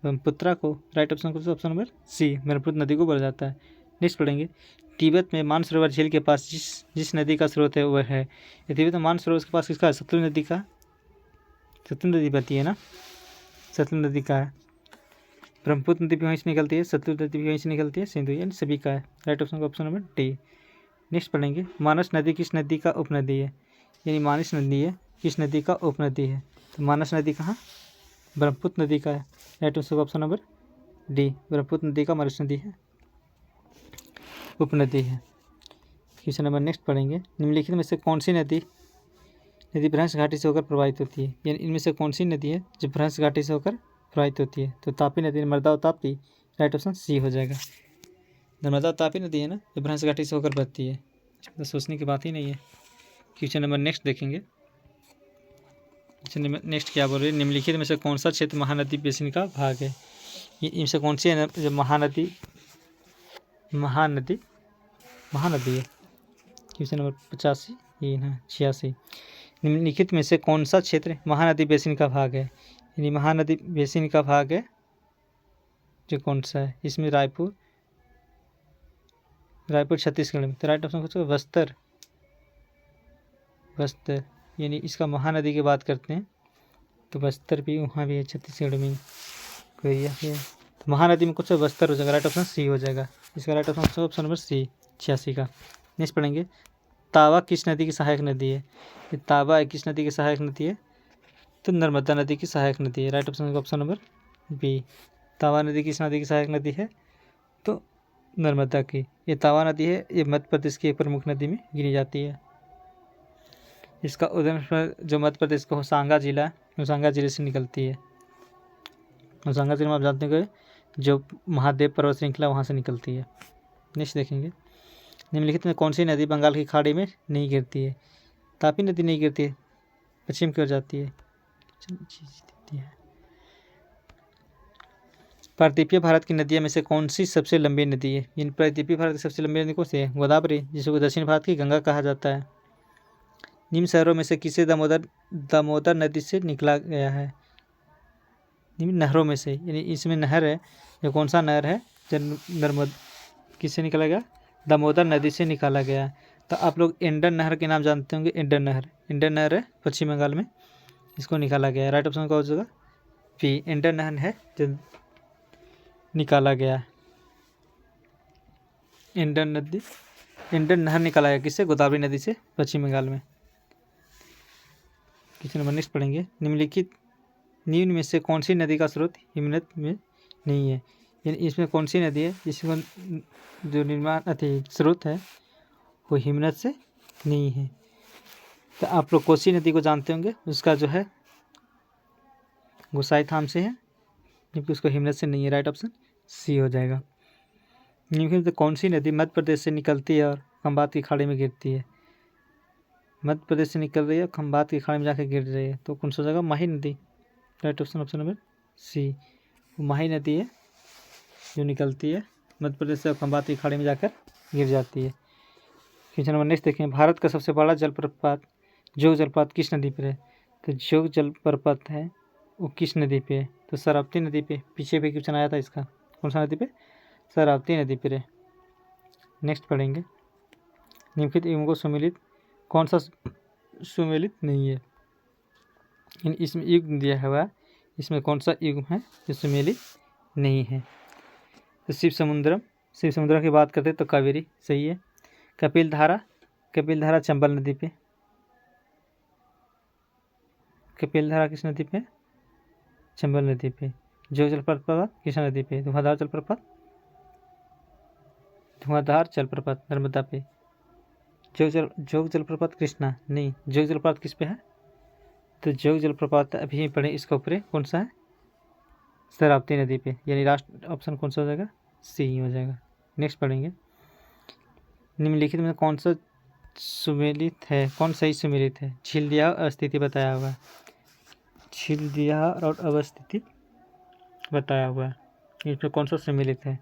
ब्रह्मपुत्र को, राइट ऑप्शन को, ऑप्शन नंबर सी, ब्रह्मपुत्र नदी को बोला जाता है। नेक्स्ट पढ़ेंगे, तिब्बत में मानसरोवर झील के पास जिस नदी का स्रोत है वह है। ये तिब्बत में मानसरोवर के पास किसका है, सतलुज नदी का, सतलुज नदी बहती है ना, सतलुज नदी का है। ब्रह्मपुत्र नदी भी वहीं से निकलती है, सतलुज नदी भी वहीं से निकलती है, सिंधु, यानी सभी का है, राइट ऑप्शन का ऑप्शन नंबर डी। नेक्स्ट पढ़ेंगे, मानस नदी किस नदी का उपनदी है। यानी मानस नदी है किस नदी का उपनदी है। तो मानस नदी कहाँ, ब्रह्मपुत्र नदी का है, राइट ऑप्शन का ऑप्शन नंबर डी, ब्रह्मपुत्र नदी का मानस नदी है, उपनदी है। क्वेश्चन नंबर नेक्स्ट पढ़ेंगे, निम्नलिखित में से कौन सी नदी भ्रंश घाटी से होकर प्रवाहित होती है। यानी इनमें से कौन सी नदी है जो भ्रंश घाटी से होकर प्रवाहित होती है। तो तापी नदी, नर्मदा और ताप्ती, राइट ऑप्शन सी हो जाएगा। नर्मदा और तापी नदी है ना जो भ्रंश घाटी से होकर बहती है, तो सोचने की बात ही नहीं है। क्वेश्चन नंबर नेक्स्ट देखेंगे, क्वेश्चन नंबर नेक्स्ट क्या बोल रहे हैं, निम्नलिखित में से कौन सा क्षेत्र महानदी बेसिन का भाग है। ये इनसे कौन सी है जो महानदी है। क्वेश्चन नंबर 85, ये ना 86, निम्नलिखित में से कौन सा क्षेत्र महानदी बेसिन का भाग है। यानी महानदी बेसिन का भाग है जो कौन सा है, इसमें रायपुर छत्तीसगढ़ में, तो राइट ऑप्शन हो बस्तर, यानी इसका महानदी की बात करते हैं तो बस्तर भी वहाँ भी है, छत्तीसगढ़ में कोई है। तो महानदी में कुछ बस्तर हो जाएगा, राइट ऑप्शन सी हो जाएगा, इसका right option option number C 86 का। नेक्स्ट पढ़ेंगे, तावा किस नदी की सहायक नदी है। ये तावा है किस नदी की सहायक नदी है, तो नर्मदा नदी की सहायक नदी है, right option option number B. Tawa नदी किस नदी की सहायक नदी है, तो नर्मदा की। ये तावा नदी है, ये मध्य प्रदेश की एक प्रमुख नदी में गिनी जाती है। इसका उद्गम जो मध्य प्रदेश का होशंगा जिला है, होशंगा जिले से निकलती है। होशंगा जिले में आप जानते हैं जो महादेव पर्वत श्रृंखला वहाँ से निकलती है। नेक्स्ट देखेंगे, निम्नलिखित में कौन सी नदी बंगाल की खाड़ी में नहीं गिरती है। तापी नदी नहीं गिरती है, पश्चिम की ओर जाती है। प्रायद्वीपीय भारत की नदियों में से कौन सी सबसे लंबी नदी है। इन प्रायद्वीपीय भारत की सबसे लंबी नदी कौन सी है, गोदावरी, जिसको दक्षिण भारत की गंगा कहा जाता है। निम्न शहरों में से किसे दामोदर नदी से निकला गया है। निम्न नहरों में से, यानी इसमें नहर है जो कौन सा नहर है, नर्मदा किससे निकला गया, दामोदर नदी से निकाला गया। तो आप लोग इंडन नहर के नाम जानते होंगे, इंडन नहर है पश्चिम बंगाल में, इसको निकाला गया है, राइट ऑप्शन का हो जाएगा पी, इंडन नहर है जो निकाला गया। इंडन नहर निकाला गया किससे, गोदावरी नदी से, पश्चिम बंगाल में। क्वेश्चन नंबर नेक्स्ट पढ़ेंगे, निम्न में से कौन सी नदी का स्रोत हिमनद में नहीं है। यानी इसमें कौन सी नदी है जिसको जो स्रोत है वो हिमनद से नहीं है। तो आप लोग कोसी नदी को जानते होंगे, उसका जो है गोसाई थाम से है, जबकि उसको हिमनद से नहीं है, राइट ऑप्शन सी हो जाएगा। निम्नलिखित में कौन सी नदी मध्य प्रदेश से निकलती है और खंबात की खाड़ी में गिरती है। मध्य प्रदेश से निकल रही है, खंबात की खाड़ी में जाकर गिर रही है, तो कौन सा जगह, माही नदी, right option option number C, वो माही नदी है जो निकलती है मध्य प्रदेश से और खंबात की खाड़ी में जाकर गिर जाती है। क्वेश्चन नंबर नेक्स्ट देखें, भारत का सबसे बड़ा जलप्रपात जोग जलप्रपात किस नदी पर है। तो जोग जलप्रपात है वो किस नदी पे है, तो शरावती नदी पे, पीछे भी क्वेश्चन आया था इसका, कौन सा नदी पे, शरावती नदी पर है। नेक्स्ट पढ़ेंगे, निम्नलिखित युगों को सुमेलित कौन सा सुमेलित नहीं है। इसमें युग दिया हुआ है, इसमें कौन सा युग है जो सुमेलित नहीं है। तो शिव समुद्रम की बात करते हैं तो कावेरी सही है। कपिल धारा चंबल नदी पे, कपिल धारा किस नदी पे, चंबल नदी पे। जोग जलप्रपात किस नदी पे, धुआंधार जलप्रपात नर्मदा पे। जोग जलप्रपात कृष्णा नहीं, जोग जलप्रपात किस पे है, तो जोग जलप्रपात अभी पढ़े इसका ऊपर कौन सा है, शरावती नदी पे, यानी लास्ट ऑप्शन कौन सा हो जाएगा, सी हो जाएगा। नेक्स्ट पढ़ेंगे, निम्नलिखित में कौन सा सुमेलित है, कौन सही सुमेलित है। झील दिया और अवस्थिति बताया हुआ है, झील दिया और अवस्थिति बताया हुआ है, इसमें कौन सा सुमेलित है।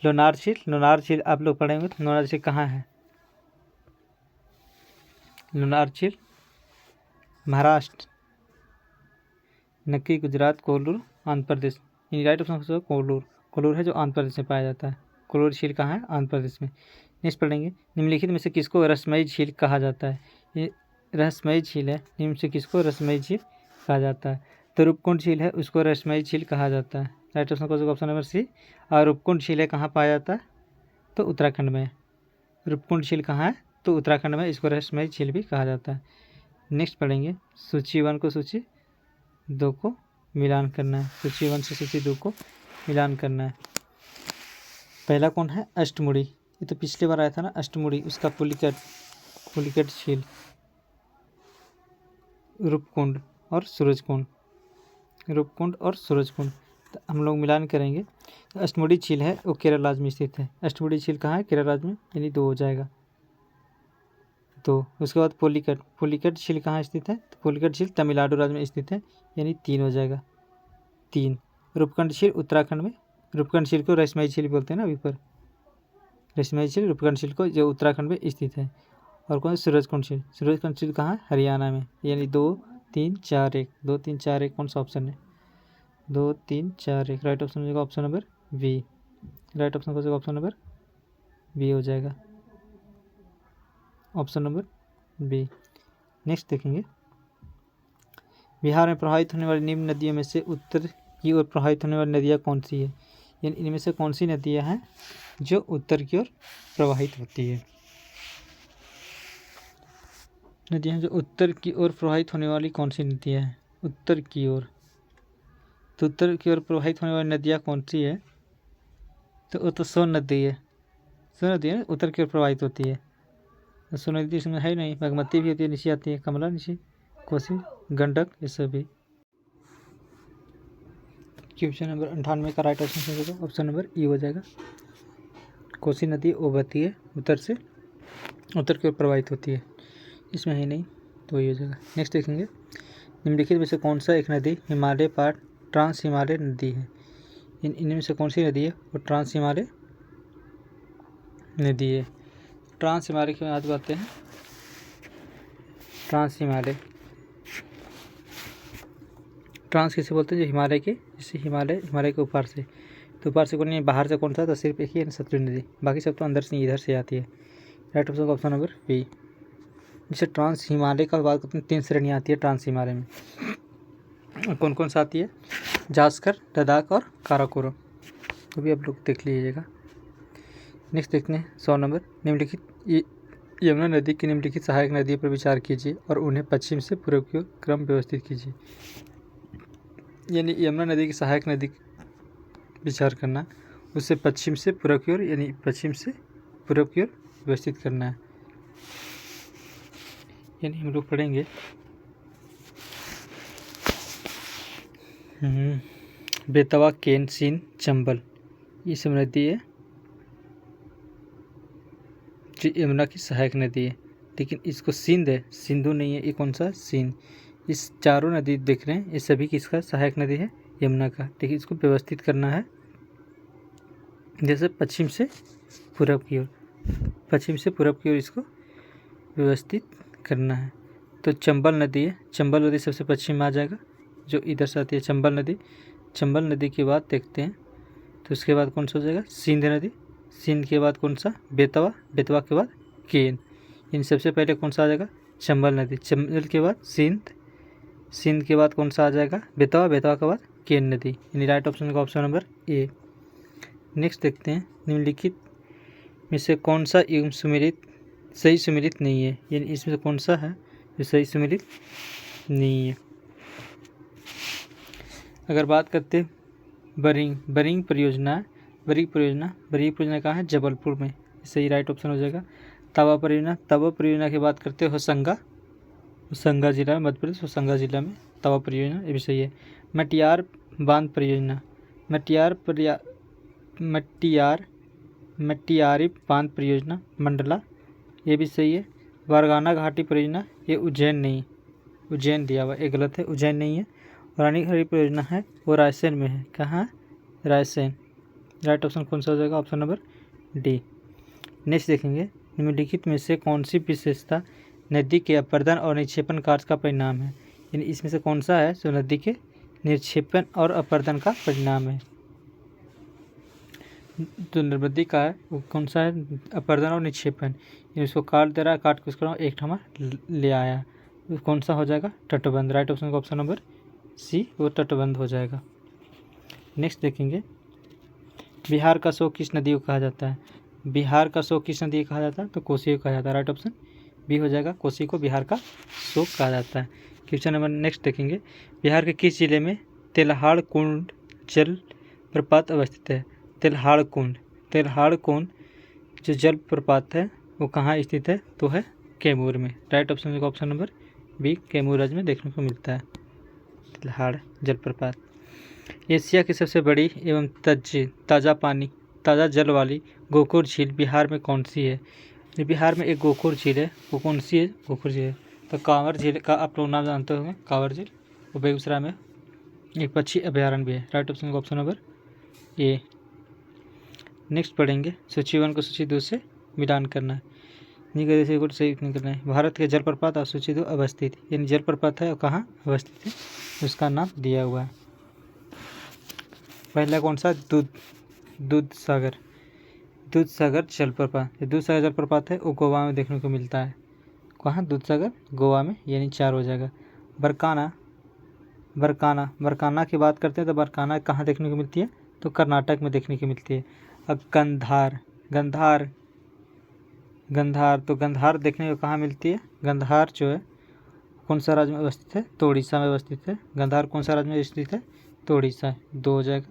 लोनार झील, लोनार झील आप लोग पढ़ेंगे तो लोनार झील कहाँ है, लोनार झील महाराष्ट्र, नक्की गुजरात, कोल्लूर आंध्र प्रदेश। यानी राइट ऑप्शन कोल्लूर, कोल्लूर है जो आंध्र प्रदेश में पाया जाता है। कोल्लूर झील कहाँ है, आंध्र प्रदेश में। नेक्स्ट पढ़ेंगे, निम्नलिखित में से किसको रहस्यमयी झील कहा जाता है। ये रहस्यमयी झील है, निम्न से किसको रहस्यमयी झील कहा जाता है। तो रूपकुंड झील है, उसको रहस्यमयी झील कहा जाता है। राइट ऑप्शन कौन सा, ऑप्शन नंबर सी। और रूपकुंड झील है कहाँ पाया जाता है, तो उत्तराखंड में। रूपकुंड झील कहाँ है, तो उत्तराखंड में, इसको रहस्यमयी झील भी कहा जाता है। नेक्स्ट पढ़ेंगे, सूची 1 को सूची 2 को मिलान करना है, सूची 1 से सूची 2 को मिलान करना है। पहला कौन है, अष्टमुड़ी, ये तो पिछले बार आया था ना अष्टमुड़ी, उसका पुलिकट, पुलिकट झील, रूपकुंड और सूरजकुंड, रूपकुंड और सूरजकुंड। तो हम लोग मिलान करेंगे, तो अष्टमुड़ी झील है वो केरल राज्य में स्थित है। अष्टमुड़ी झील कहाँ है, केरल राज्य में, यानी 2 हो जाएगा। तो उसके बाद पुलिकट, पुलिकट झील कहाँ स्थित है, तो पुलिकट झील तमिलनाडु राज्य में स्थित है, यानी 3 हो जाएगा, 3। रूपकुंड झील उत्तराखंड में, रूपकुंड झील को रहस्यमयी झील बोलते हैं ना अभी पर, रहस्यमयी झील रूपकुंड झील को, जो उत्तराखंड में स्थित है। और कौन सूरजकुंड झील, सूरजकुंड झील कहाँ है, हरियाणा में, यानी 2 3 4 1, 2 3 4 1 कौन सा ऑप्शन है, 2 3 4 1। राइट ऑप्शन हो जाएगा option number B, right option हो जाएगा ऑप्शन नंबर बी हो जाएगा, ऑप्शन नंबर बी। नेक्स्ट देखेंगे, बिहार में प्रवाहित होने वाली निम्न नदियों में से उत्तर की ओर प्रवाहित होने वाली नदियाँ कौन सी है, यानी इनमें से कौन सी नदियाँ हैं जो उत्तर की ओर प्रवाहित होती है। नदियाँ जो उत्तर की ओर प्रवाहित होने वाली कौन सी नदियाँ हैं, उत्तर की ओर, तो उत्तर की ओर प्रवाहित होने वाली नदियाँ कौन सी है, तो वो तो सोन नदी है, सोन नदी है उत्तर की ओर प्रवाहित होती है। तो सोन नदी इसमें है नहीं, बागमती भी होती है, नीचे आती है, कमला नीचे, कोसी, गंडक, ये सभी। क्वेश्चन नंबर 98 का राइट ऑप्शन हो जाएगा ऑप्शन नंबर ई हो जाएगा। कोसी नदी वो बहती है उत्तर से, उत्तर की ओर प्रवाहित होती है, इसमें है नहीं, तो ये हो जाएगा। नेक्स्ट देखेंगे, निम्नलिखित में से कौन सा एक नदी हिमालय पार ट्रांस हिमालय नदी है। इनमें से कौन सी नदी है, वो ट्रांस हिमालय नदी है। ट्रांस हिमालय की बात करते हैं, ट्रांस हिमालय, ट्रांस किसे बोलते हैं, जो हिमालय के, जैसे हिमालय, हिमालय के ऊपर से, तो ऊपर से कौन नहीं, बाहर से कौन सा, तो सिर्फ एक ही है सतलुज नदी, बाकी सब तो अंदर से इधर से आती है। Right option option number B. जैसे ट्रांस हिमालय का बात करते हैं, 3 श्रेणियाँ आती है ट्रांस हिमालय में, कौन कौन सा आती है, जास्कर, लद्दाख और काराकोरम, तो भी आप लोग देख लीजिएगा। नेक्स्ट देखते हैं 100 नंबर, निम्नलिखित यमुना नदी की निम्नलिखित सहायक नदियों पर विचार कीजिए और उन्हें पश्चिम से पूर्व की ओर क्रम व्यवस्थित कीजिए। यानी यमुना नदी की सहायक नदी विचार करना, उससे पश्चिम से पूर्व की ओर, यानी पश्चिम से पूर्व की ओर व्यवस्थित करना है। यानी हम लोग पढ़ेंगे बेतवा, केन, सींध, चंबल, ये सब नदी है जो यमुना की सहायक नदी है, लेकिन इसको सिंध है, सिंधु नहीं है, ये कौन सा, सिंध। इस चारों नदी देख रहे हैं, ये सभी किसका सहायक नदी है, यमुना का, लेकिन इसको व्यवस्थित करना है जैसे पश्चिम से पूरब की ओर, पश्चिम से पूरब की ओर इसको व्यवस्थित करना है। तो चंबल नदी है, चंबल नदी सबसे पश्चिम में आ जाएगा, जो इधर से आती है चंबल नदी। चंबल नदी के बाद देखते हैं, तो उसके बाद कौन सा हो जाएगा, सिंध नदी, सिंध के बाद कौन सा, बेतवा, बेतवा के बाद केन, इन सबसे पहले कौन सा आ जाएगा, चंबल नदी, चंबल के बाद सिंध, सिंध के बाद कौन सा आ जाएगा, बेतवा, बेतवा के बाद केन नदी, यानी राइट ऑप्शन का ऑप्शन नंबर ए। नेक्स्ट देखते हैं, निम्नलिखित में से कौन सा युग्म सुमेलित सही सुमेलित नहीं है, यानी इसमें से कौन सा है जो सही सुमेलित नहीं है। अगर बात करते हैं बरिंग, बरिंग परियोजना, बरिंग परियोजना, बरिंग परियोजना कहाँ है, जबलपुर में, सही राइट ऑप्शन हो जाएगा। तवा परियोजना, तवा परियोजना की बात करते हैं होशंगा, होशंगा जिला मध्य प्रदेश, होशंगा जिला में तवा परियोजना, ये भी सही है। मटियार बांध परियोजना, मटियारी बांध परियोजना मंडला, ये भी सही है। वारगाना घाटी परियोजना, ये उज्जैन दिया हुआ, ये गलत है, उज्जैन नहीं है। रानीखेड़ी परियोजना है वो रायसेन में है। कहाँ? रायसेन। राइट ऑप्शन कौन सा हो जाएगा? Option number D. नेक्स्ट देखेंगे, निम्नलिखित में से कौन सी विशेषता नदी के अपर्दन और निक्षेपण कार्य का परिणाम है? यानी इसमें से कौन सा है जो नदी के निक्षेपण और अपर्दन का परिणाम है? जो नदी का है वो कौन सा है? अपर्दन और निक्षेपण। इसको काट दे रहा है, काट के उसको एक ठमा ले आया, तो कौन सा हो जाएगा? तटबंध। राइट ऑप्शन का ऑप्शन नंबर सी, वो तटबंध हो जाएगा। नेक्स्ट देखेंगे, बिहार का शोक किस नदी को कहा जाता है? बिहार का शोक किस नदी को कहा जाता है? तो कोसी को कहा जाता है। राइट ऑप्शन बी हो जाएगा, कोसी को बिहार का शोक कहा जाता है। क्वेश्चन नंबर नेक्स्ट देखेंगे, बिहार के किस जिले में तेल्हाड़ कुंड जल प्रपात अवस्थित है? तेल्हाड़ कुंड जो जल प्रपात है वो कहाँ स्थित है? तो है कैमूर में। राइट ऑप्शन का ऑप्शन नंबर बी, कैमूर राज्य में देखने को मिलता है तेल्हाड़ जलप्रपात। एशिया की सबसे बड़ी एवं ताज़ा जल वाली गोकुर झील बिहार में कौन सी है? बिहार में एक गोकुर झील है, वो कौन सी है? गोकुर झील है। तो कांवर झील का आप लोग नाम जानते होंगे, कांवर झील, वो बेगूसराय में एक पक्षी अभ्यारण्य भी है। राइट ऑप्शन का ऑप्शन नंबर ए। नेक्स्ट पढ़ेंगे, सूची 1 को सूची 2 से मिलान करना है। सही करना है। भारत के जलप्रपात और सूची 2 अवस्थित, यानी जलप्रपात है और कहाँ अवस्थित है उसका नाम दिया हुआ है। पहला कौन सा? दूधसागर जलप्रपात। ये दूधसागर जलप्रपात है वो गोवा में देखने को मिलता है। कहाँ? दूधसागर, गोवा में, यानी 4 हो जाएगा। बरकाना की बात करते हैं तो बरकाना कहाँ देखने को मिलती है? तो कर्नाटक में देखने को मिलती है। अब गंधार तो गंधार देखने को कहाँ मिलती है? गंधार जो है कौन सा राज्य में अवस्थित है? तो उड़ीसा में अवस्थित है। गंधार कौन सा राज्य में स्थित है? तो उड़ीसा। 2 हो जाएगा,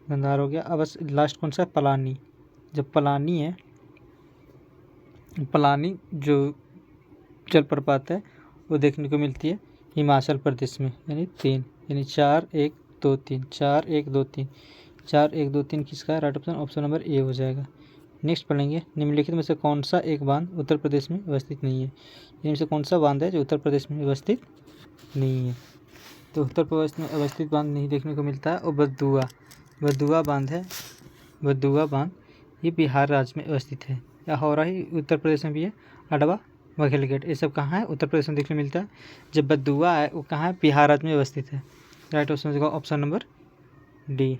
गंधार हो गया। अब लास्ट कौन सा? पलानी। जब पलानी है, पलानी जो जलप्रपात है वो देखने को मिलती है हिमाचल प्रदेश में, यानी 3, यानी 4 1 2 3 4 1 2 3 4 1 2 3 किसका है? Right option option number A हो जाएगा। नेक्स्ट पढ़ेंगे, निम्नलिखित में से कौन सा एक बांध उत्तर प्रदेश में अवस्थित नहीं है? इनमें से कौन सा बांध है जो उत्तर प्रदेश में अवस्थित नहीं है? तो उत्तर प्रदेश में अवस्थित बांध नहीं देखने को मिलता है। और बद्दुआ बांध है, बद्दुआ बांध ये बिहार राज्य में अवस्थित है। या हावड़ा ही उत्तर प्रदेश में भी है। अडवा, बघेलगढ़, ये सब कहाँ है? उत्तर प्रदेश में देखने को मिलता है। जब बद्दुआ है वो कहाँ है? बिहार राज्य में अवस्थित है। राइट ऑप्शन होगा ऑप्शन नंबर डी,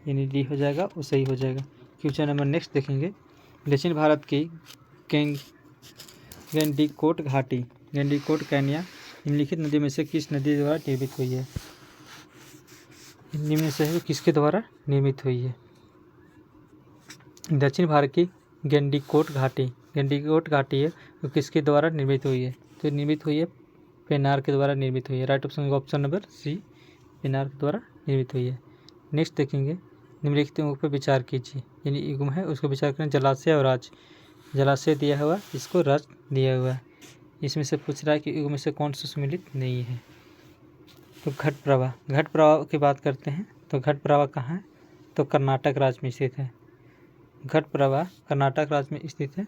यानी डी हो जाएगा, वो सही हो जाएगा। क्वेश्चन नंबर नेक्स्ट देखेंगे, दक्षिण भारत की गंडीकोट कैनिया निम्नलिखित नदी में से किस नदी द्वारा निर्मित हुई है? निम्न में से किसके द्वारा निर्मित हुई है? दक्षिण भारत की गंडीकोट घाटी है वो किसके द्वारा निर्मित हुई है? तो निर्मित हुई है पेनार के द्वारा निर्मित हुई है। राइट ऑप्शन का ऑप्शन नंबर सी, पेनार के द्वारा निर्मित हुई है। नेक्स्ट देखेंगे, निम्नलिखित युगों पर विचार कीजिए, यानी युग है उसको विचार करें। जलाशय और राज, जलाशय दिया हुआ, इसको राज दिया हुआ है। इसमें से पूछ रहा है कि युग में से कौन सा सम्मिलित नहीं है? तो घट प्रवाह की बात करते हैं तो घट प्रवाह कहाँ है? तो कर्नाटक राज्य में स्थित है। घट प्रवाह कर्नाटक राज्य में स्थित है।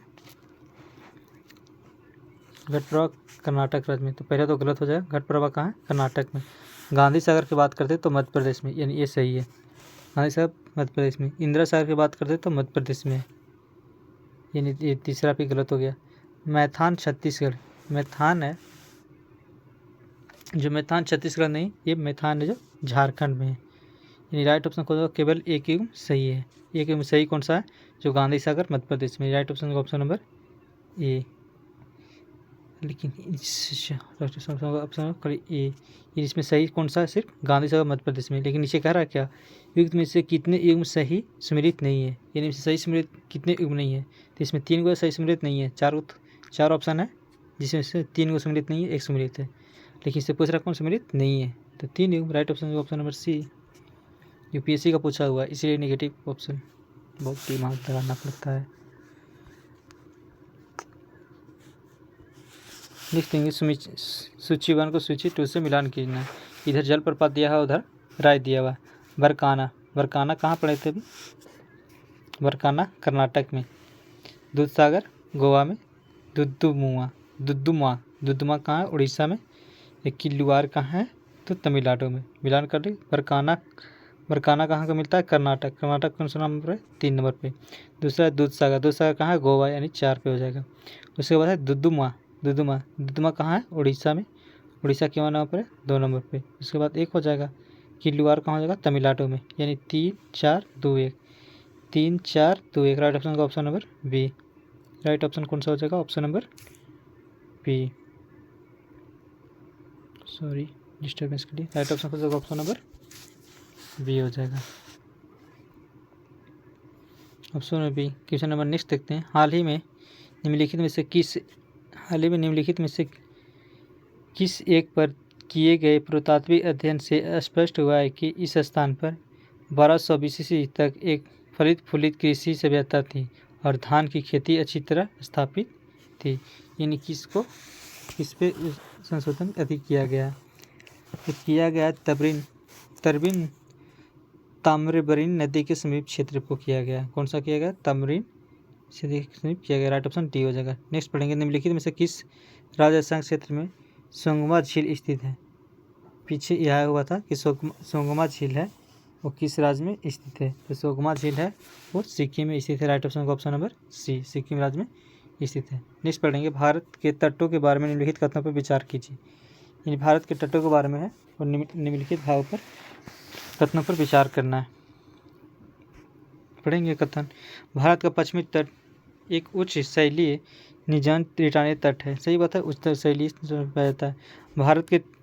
घट प्रवाह कर्नाटक राज्य में, तो पहले तो गलत हो जाएगा। घट प्रवाह कहाँ है? कर्नाटक में। गांधी सागर की बात करते हैं तो मध्य प्रदेश में, यानी ये सही है। गांधी सागर मध्य प्रदेश में। इंदिरा सागर की बात करते हैं तो मध्य प्रदेश में, यानी ये तीसरा भी गलत हो गया। मैथान छत्तीसगढ़, मैथान है जो मैथान छत्तीसगढ़ नहीं, ये मैथान है जो झारखंड में है। यानी राइट ऑप्शन कौन सा? केवल एक युग सही है। एक युग सही कौन सा है? जो गांधी सागर मध्य प्रदेश में। राइट ऑप्शन का ऑप्शन नंबर ए। लेकिन ऑप्शन ए, इसमें सही कौन सा है? सिर्फ गांधी सागर मध्य प्रदेश में। लेकिन नीचे कह रहा है क्या? युग में से कितने युग सही सम्मिलित नहीं है, यानी सही सम्मिलित कितने युग नहीं है? तो इसमें 3 गो सही सम्मिलित नहीं है। 4 ऑप्शन है जिसमें से 3 गो सम्मिलित नहीं है, 1 सम्मिलित है। लेकिन इससे पूछ रहा कौन सम्मिलित नहीं है? तो 3 युग। Right option option number C, UPSC का पूछा हुआ है, इसीलिए नेगेटिव ऑप्शन बहुत दिमाग लगाना पड़ता है। नेक्स्ट देंगे, सूची 1 को सूची 2 से मिलान कीजिए। इधर जलप्रपात दिया है, उधर राय दिया हुआ। बरकाना, बरकाना कहाँ पड़े थे अभी? बरकाना कर्नाटक में। दूधसागर गोवा में। दुद्दुमुआ, दुद्दुमा, दुद्दुमा कहाँ है? उड़ीसा में। एक किल्लुआर कहाँ है? तो तमिलनाडु में। मिलान कर ली। बरकाना, बरकाना कहाँ का मिलता है? कर्नाटक, कर्नाटक कौन सा नंबर है? 3 नंबर पे। दूसरा है दूधसागर, दूधसागर कहाँ है? गोवा, यानी 4 पे हो जाएगा। उसके बाद है दुद्दुमा, दुद्दुमा, दुद्दुमा कहाँ है? उड़ीसा में, उड़ीसा क्यों नंबर पर है? 2 नंबर पे। उसके बाद एक हो जाएगा किल्लुआर कहाँ हो जाएगा? तमिलनाडु में, यानी 3 4 2 1, 3 4 2 1। राइट ऑप्शन का option number B. Right option कौन सा हो जाएगा? Option number B. Sorry disturbance के लिए। राइट ऑप्शन कौन सा होगा? ऑप्शन नंबर बी हो जाएगा। Option number B. Question number next देखते हैं। हाल ही में निम्नलिखित में से किस एक पर किए गए पुरातात्विक अध्ययन से स्पष्ट हुआ है कि इस स्थान पर 1200 BC तक एक फलित फूलित कृषि सभ्यता थी और धान की खेती अच्छी तरह स्थापित थी। यानी किस पे संशोधन अधिक किया गया? तो किया गया तरबिन ताम्रबरिन नदी के समीप क्षेत्र को किया गया। कौन सा किया गया? ताम्रबरिन नदी के समीप किया गया। राइट ऑप्शन डी हो जाएगा। नेक्स्ट पढ़ेंगे। निम्नलिखित में से किस राजस्थान क्षेत्र में सोंगमा झील स्थित है? पीछे यह हुआ था कि सोंगमा झील है वो किस राज्य में स्थित है? तो सोंगमा झील है वो सिक्किम में स्थित है। राइट ऑप्शन का ऑप्शन नंबर सी, सिक्किम राज्य में स्थित है। नेक्स्ट पढ़ेंगे। भारत के तटों के बारे में निम्नलिखित कथनों पर विचार कीजिए। यानी भारत के तटों के बारे में है और निम्नलिखित भावों पर कथनों पर विचार करना है। पढ़ेंगे कथन। भारत का पश्चिमी तट एक उच्च शैलीय निजान रिटाने तट है। सही बात है, उच्च शैली पाया जाता है।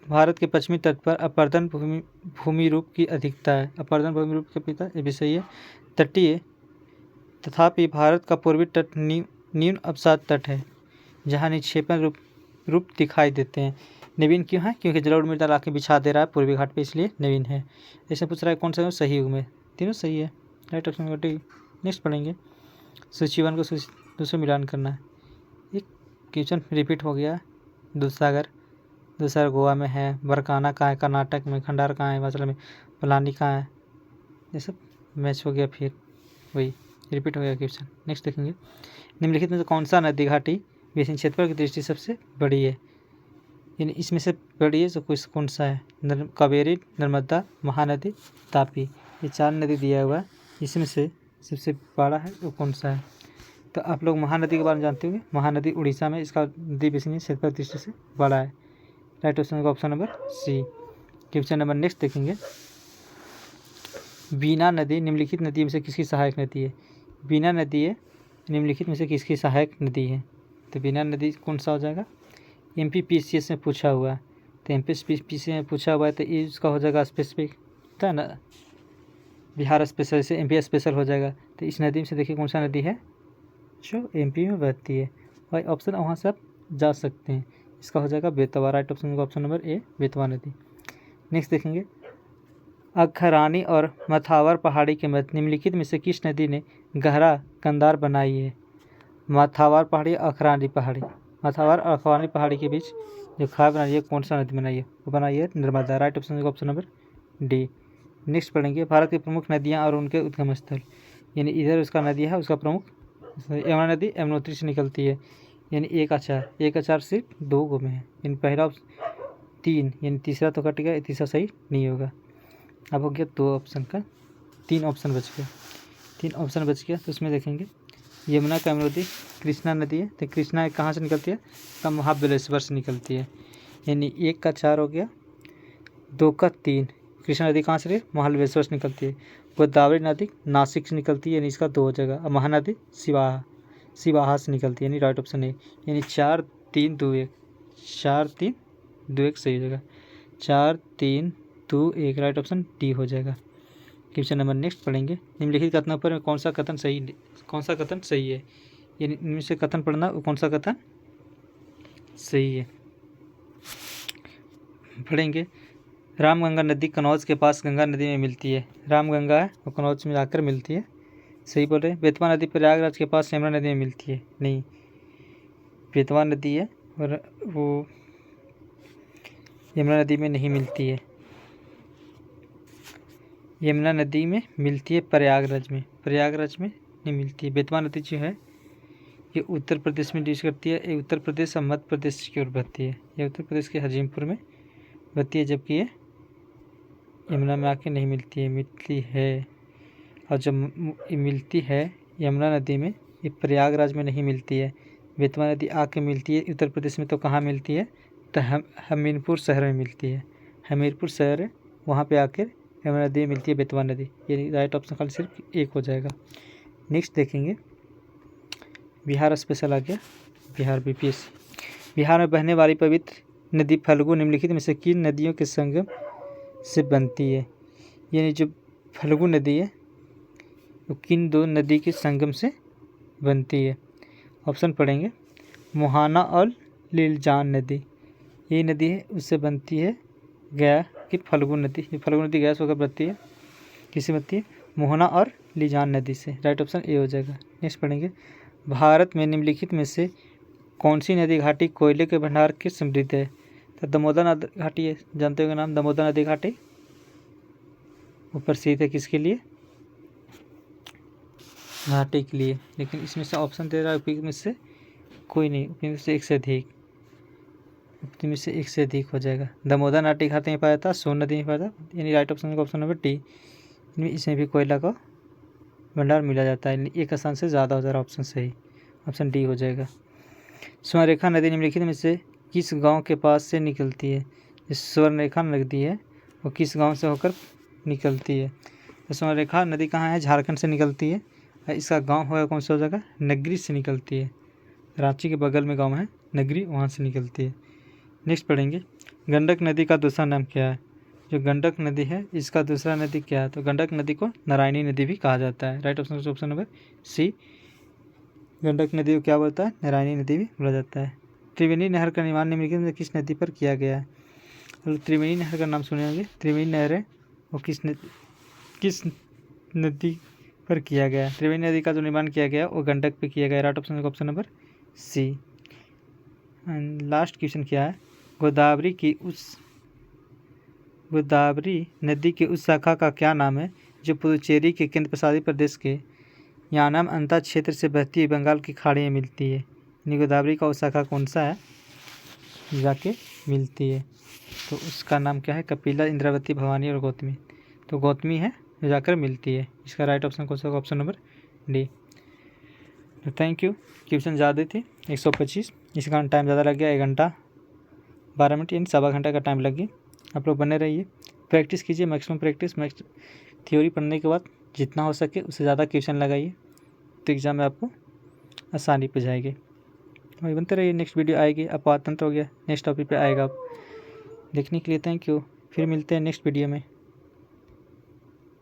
भारत के पश्चिमी तट पर अपर्दन भूमि रूप की अधिकता है। अपर्दन भूमि रूप का पिता ये भी सही है। तटीय तथापि भारत का पूर्वी तट न्यून अवसाद तट है जहाँ निक्षेपण रूप दिखाई देते हैं। नवीन क्यों है? क्योंकि जलोढ़ मृदा लाके बिछा दे रहा है पूर्वी घाट पे, इसलिए नवीन है। ऐसे पूछ रहा है कौन सा सही युग में? तीनों सही है। Right option number D. Next पढ़ेंगे। सूची 1 को सूची 2 से मिलान करना है। एक क्वेश्चन रिपीट हो गया। दूधसागर गोवा में है। बरकाना कहाँ है? कर्नाटक में। खंडार कहाँ है? हिमाचल में। पलानी कहाँ है? ये सब मैच हो गया, फिर वही रिपीट हो गया क्वेश्चन। नेक्स्ट देखेंगे। निम्नलिखित में से कौन सा नदी घाटी बेसिन क्षेत्रफल की दृष्टि सबसे बड़ी है? यानी इसमें से बड़ी है तो कौन सा है? कावेरी, नर्मदा, महानदी, तापी। ये 4 नदी दिया हुआ है। इसमें से सबसे बड़ा है वो कौन सा है? तो आप लोग महानदी के बारे में जानते होंगे। महानदी उड़ीसा में, इसका नदी बेसिन क्षेत्रफल दृष्टि से बड़ा है। राइट ऑप्शन का option number C. Question number next देखेंगे। बीना नदी निम्नलिखित नदी में से किसकी सहायक नदी है? बीना नदी है निम्नलिखित में से किसकी सहायक नदी है? तो बीना नदी कौन सा हो जाएगा? MPPCS में पूछा हुआ है। तो MPPCS में पूछा हुआ है तो ये उसका हो जाएगा स्पेसिफिक, था ना, बिहार स्पेशल से MP स्पेशल हो जाएगा। तो इस नदी में से देखिए कौन सा नदी है जो MP में बहती है। और ऑप्शन वहाँ से आप जा सकते हैं। इसका हो जाएगा बेतवा। राइट ऑप्शन का ऑप्शन नंबर ए, बेतवा नदी। नेक्स्ट देखेंगे। अखरानी और मथावर पहाड़ी के मध्य निम्नलिखित में से किस नदी ने गहरा कंधार बनाई है? मथावर पहाड़ी, अखरानी पहाड़ी। मथावर और अखरानी पहाड़ी के बीच जो खाई बनाई है कौन सा नदी बनाई है? वो बनाई है नर्मदा। राइट ऑप्शन का ऑप्शन नंबर डी। नेक्स्ट पढ़ेंगे। भारत की प्रमुख नदियाँ और उनके उद्गम स्थल। यानी इधर उसका नदी है, उसका प्रमुख यमुना नदी यमुनोत्री से निकलती है। यानी एक आचार सिर्फ 2 गो में है। यानी पहला 3, यानी तीसरा तो कट गया, तीसरा सही नहीं होगा। अब हो गया 2 ऑप्शन का, 3 ऑप्शन बच गया। 3 ऑप्शन बच गया तो उसमें देखेंगे। यमुना का नदी कृष्णा नदी है। तो कृष्णा कहाँ से निकलती है? तो महाबलेश्वर से निकलती है। यानी 1 का 4 हो गया, 2 का 3। कृष्णा नदी कहाँ से? महाबलेश्वर से निकलती है। गोदावरी नदी नासिक से निकलती है, यानी इसका 2 हो जाएगा। और महानदी सिवाहा से निकलती है, यानी राइट ऑप्शन है। यानी 4 3 2 1, 4 3 2 1 सही हो जाएगा। 4 3 2 1 राइट ऑप्शन डी हो जाएगा। क्वेश्चन नंबर नेक्स्ट पढ़ेंगे। निम्नलिखित कथनों पर कौन सा कथन सही है? यानी इनमें से कथन पढ़ना, कौन सा कथन सही है पढ़ेंगे। रामगंगा नदी कनौज के पास गंगा नदी में मिलती है। रामगंगा है वो कनौज में जाकर मिलती है, सही बोल रहे हैं। बेतवा नदी प्रयागराज के पास यमुना नदी में मिलती है, नहीं, बेतवा नदी है और वो यमुना नदी में नहीं मिलती है। यमुना नदी में मिलती है प्रयागराज में, प्रयागराज में नहीं मिलती है। बेतवा नदी जो है ये उत्तर प्रदेश में डिश करती है, ये उत्तर प्रदेश और मध्य प्रदेश की ओर बहती है। ये उत्तर प्रदेश के हजीमपुर में बहती है, जबकि ये यमुना में आके नहीं मिलती है, मिलती है। और जब मिलती है यमुना नदी में, ये प्रयागराज में नहीं मिलती है। बेतवा नदी आके मिलती है उत्तर प्रदेश में, तो कहाँ मिलती है? तो हमीरपुर शहर में मिलती है। हमीरपुर शहर है, वहाँ पे आकर यमुना नदी मिलती है बेतवा नदी। ये राइट ऑप्शन खाली सिर्फ एक हो जाएगा। नेक्स्ट देखेंगे, बिहार स्पेशल आ गया, बिहार बीपीएससी। बिहार में बहने वाली पवित्र नदी फल्गु निम्नलिखित में से किन नदियों के संगम से बनती है? यानी जो फल्गु नदी है वो किन दो नदी के संगम से बनती है? ऑप्शन पढ़ेंगे, मोहाना और लीलजान नदी, ये नदी है उससे बनती है गया कि फल्गु नदी। ये फल्गु नदी गया से होकर बनती है, किससे बनती है? मोहना और लीजान नदी से। राइट ऑप्शन ए हो जाएगा। नेक्स्ट पढ़ेंगे, भारत में निम्नलिखित में से कौन सी नदी घाटी कोयले के भंडार के समृद्ध है? तो दामोदर नदी घाटी है, जानते हो नाम, दामोदर नदी घाटी वो प्रसिद्ध है किसके लिए? घाटी के लिए। लेकिन इसमें से ऑप्शन दे रहा है उपयुक्त में से कोई नहीं, उपयुक्त में से एक से अधिक, उपयुक्त में से एक से अधिक हो जाएगा। दामोदर नदी घाटी में पाया था, सोन नदी में पाया था, यानी राइट ऑप्शन का ऑप्शन नंबर डी। इसमें भी कोयला का भंडार मिला जाता है, एक स्थान से ज़्यादा हो जा रहा, ऑप्शन सही, ऑप्शन डी हो जाएगा। स्वर्णरेखा नदी निम्नलिखित में से किस गांव के पास से निकलती है? स्वर्णरेखा नदी है वो किस गांव से होकर निकलती है? तो स्वर्णरेखा नदी कहाँ है? झारखंड से निकलती है। इसका गांव होगा कौन सा हो जाएगा? नगरी से निकलती है, रांची के बगल में गांव है नगरी, वहाँ से निकलती है। नेक्स्ट पढ़ेंगे, गंडक नदी का दूसरा नाम क्या है? जो गंडक नदी है इसका दूसरा नदी क्या है? तो गंडक नदी को नारायणी नदी भी कहा जाता है। Right option option number C, Gandak नदी को क्या बोलता है? नारायणी नदी भी बोला जाता है। त्रिवेणी नहर का निर्माण निम्नलिखित में किस नदी पर किया गया है? तो त्रिवेणी नहर का नाम सुने होंगे, त्रिवेणी नहर है वो किस नदी पर किया गया है? त्रिवेणी नदी का जो निर्माण किया गया वो गंडक पे किया गया। Right option option number C. And last question क्या है, गोदावरी नदी की उस शाखा का क्या नाम है जो पुदुचेरी के केंद्र प्रशासित प्रदेश के यानाम अंता क्षेत्र से बहती हुई बंगाल की खाड़ी में मिलती है? यानी गोदावरी का उस शाखा कौन सा है जाके मिलती है? तो उसका नाम क्या है? कपिला, इंद्रावती, भवानी और गौतमी। तो गौतमी है जो जाकर मिलती है। इसका राइट ऑप्शन कौन सा होगा? Option number D. तो थैंक यू। क्वेश्चन ज़्यादा थे 125, इस कारण टाइम ज़्यादा लग गया, 1 घंटा 12 मिनट यानी सवा घंटा का टाइम लग गया। आप लोग बने रहिए, प्रैक्टिस कीजिए, मैक्सिमम प्रैक्टिस। थ्योरी पढ़ने के बाद जितना हो सके उससे ज़्यादा क्वेश्चन लगाइए, तो एग्ज़ाम में आपको आसानी पे जाएगी। वही बनते रहिए, नेक्स्ट वीडियो आएगी, अपवाद तंत्र हो गया, नेक्स्ट टॉपिक पे आएगा। आप देखने के लिए थैंक यू, फिर मिलते हैं नेक्स्ट वीडियो में।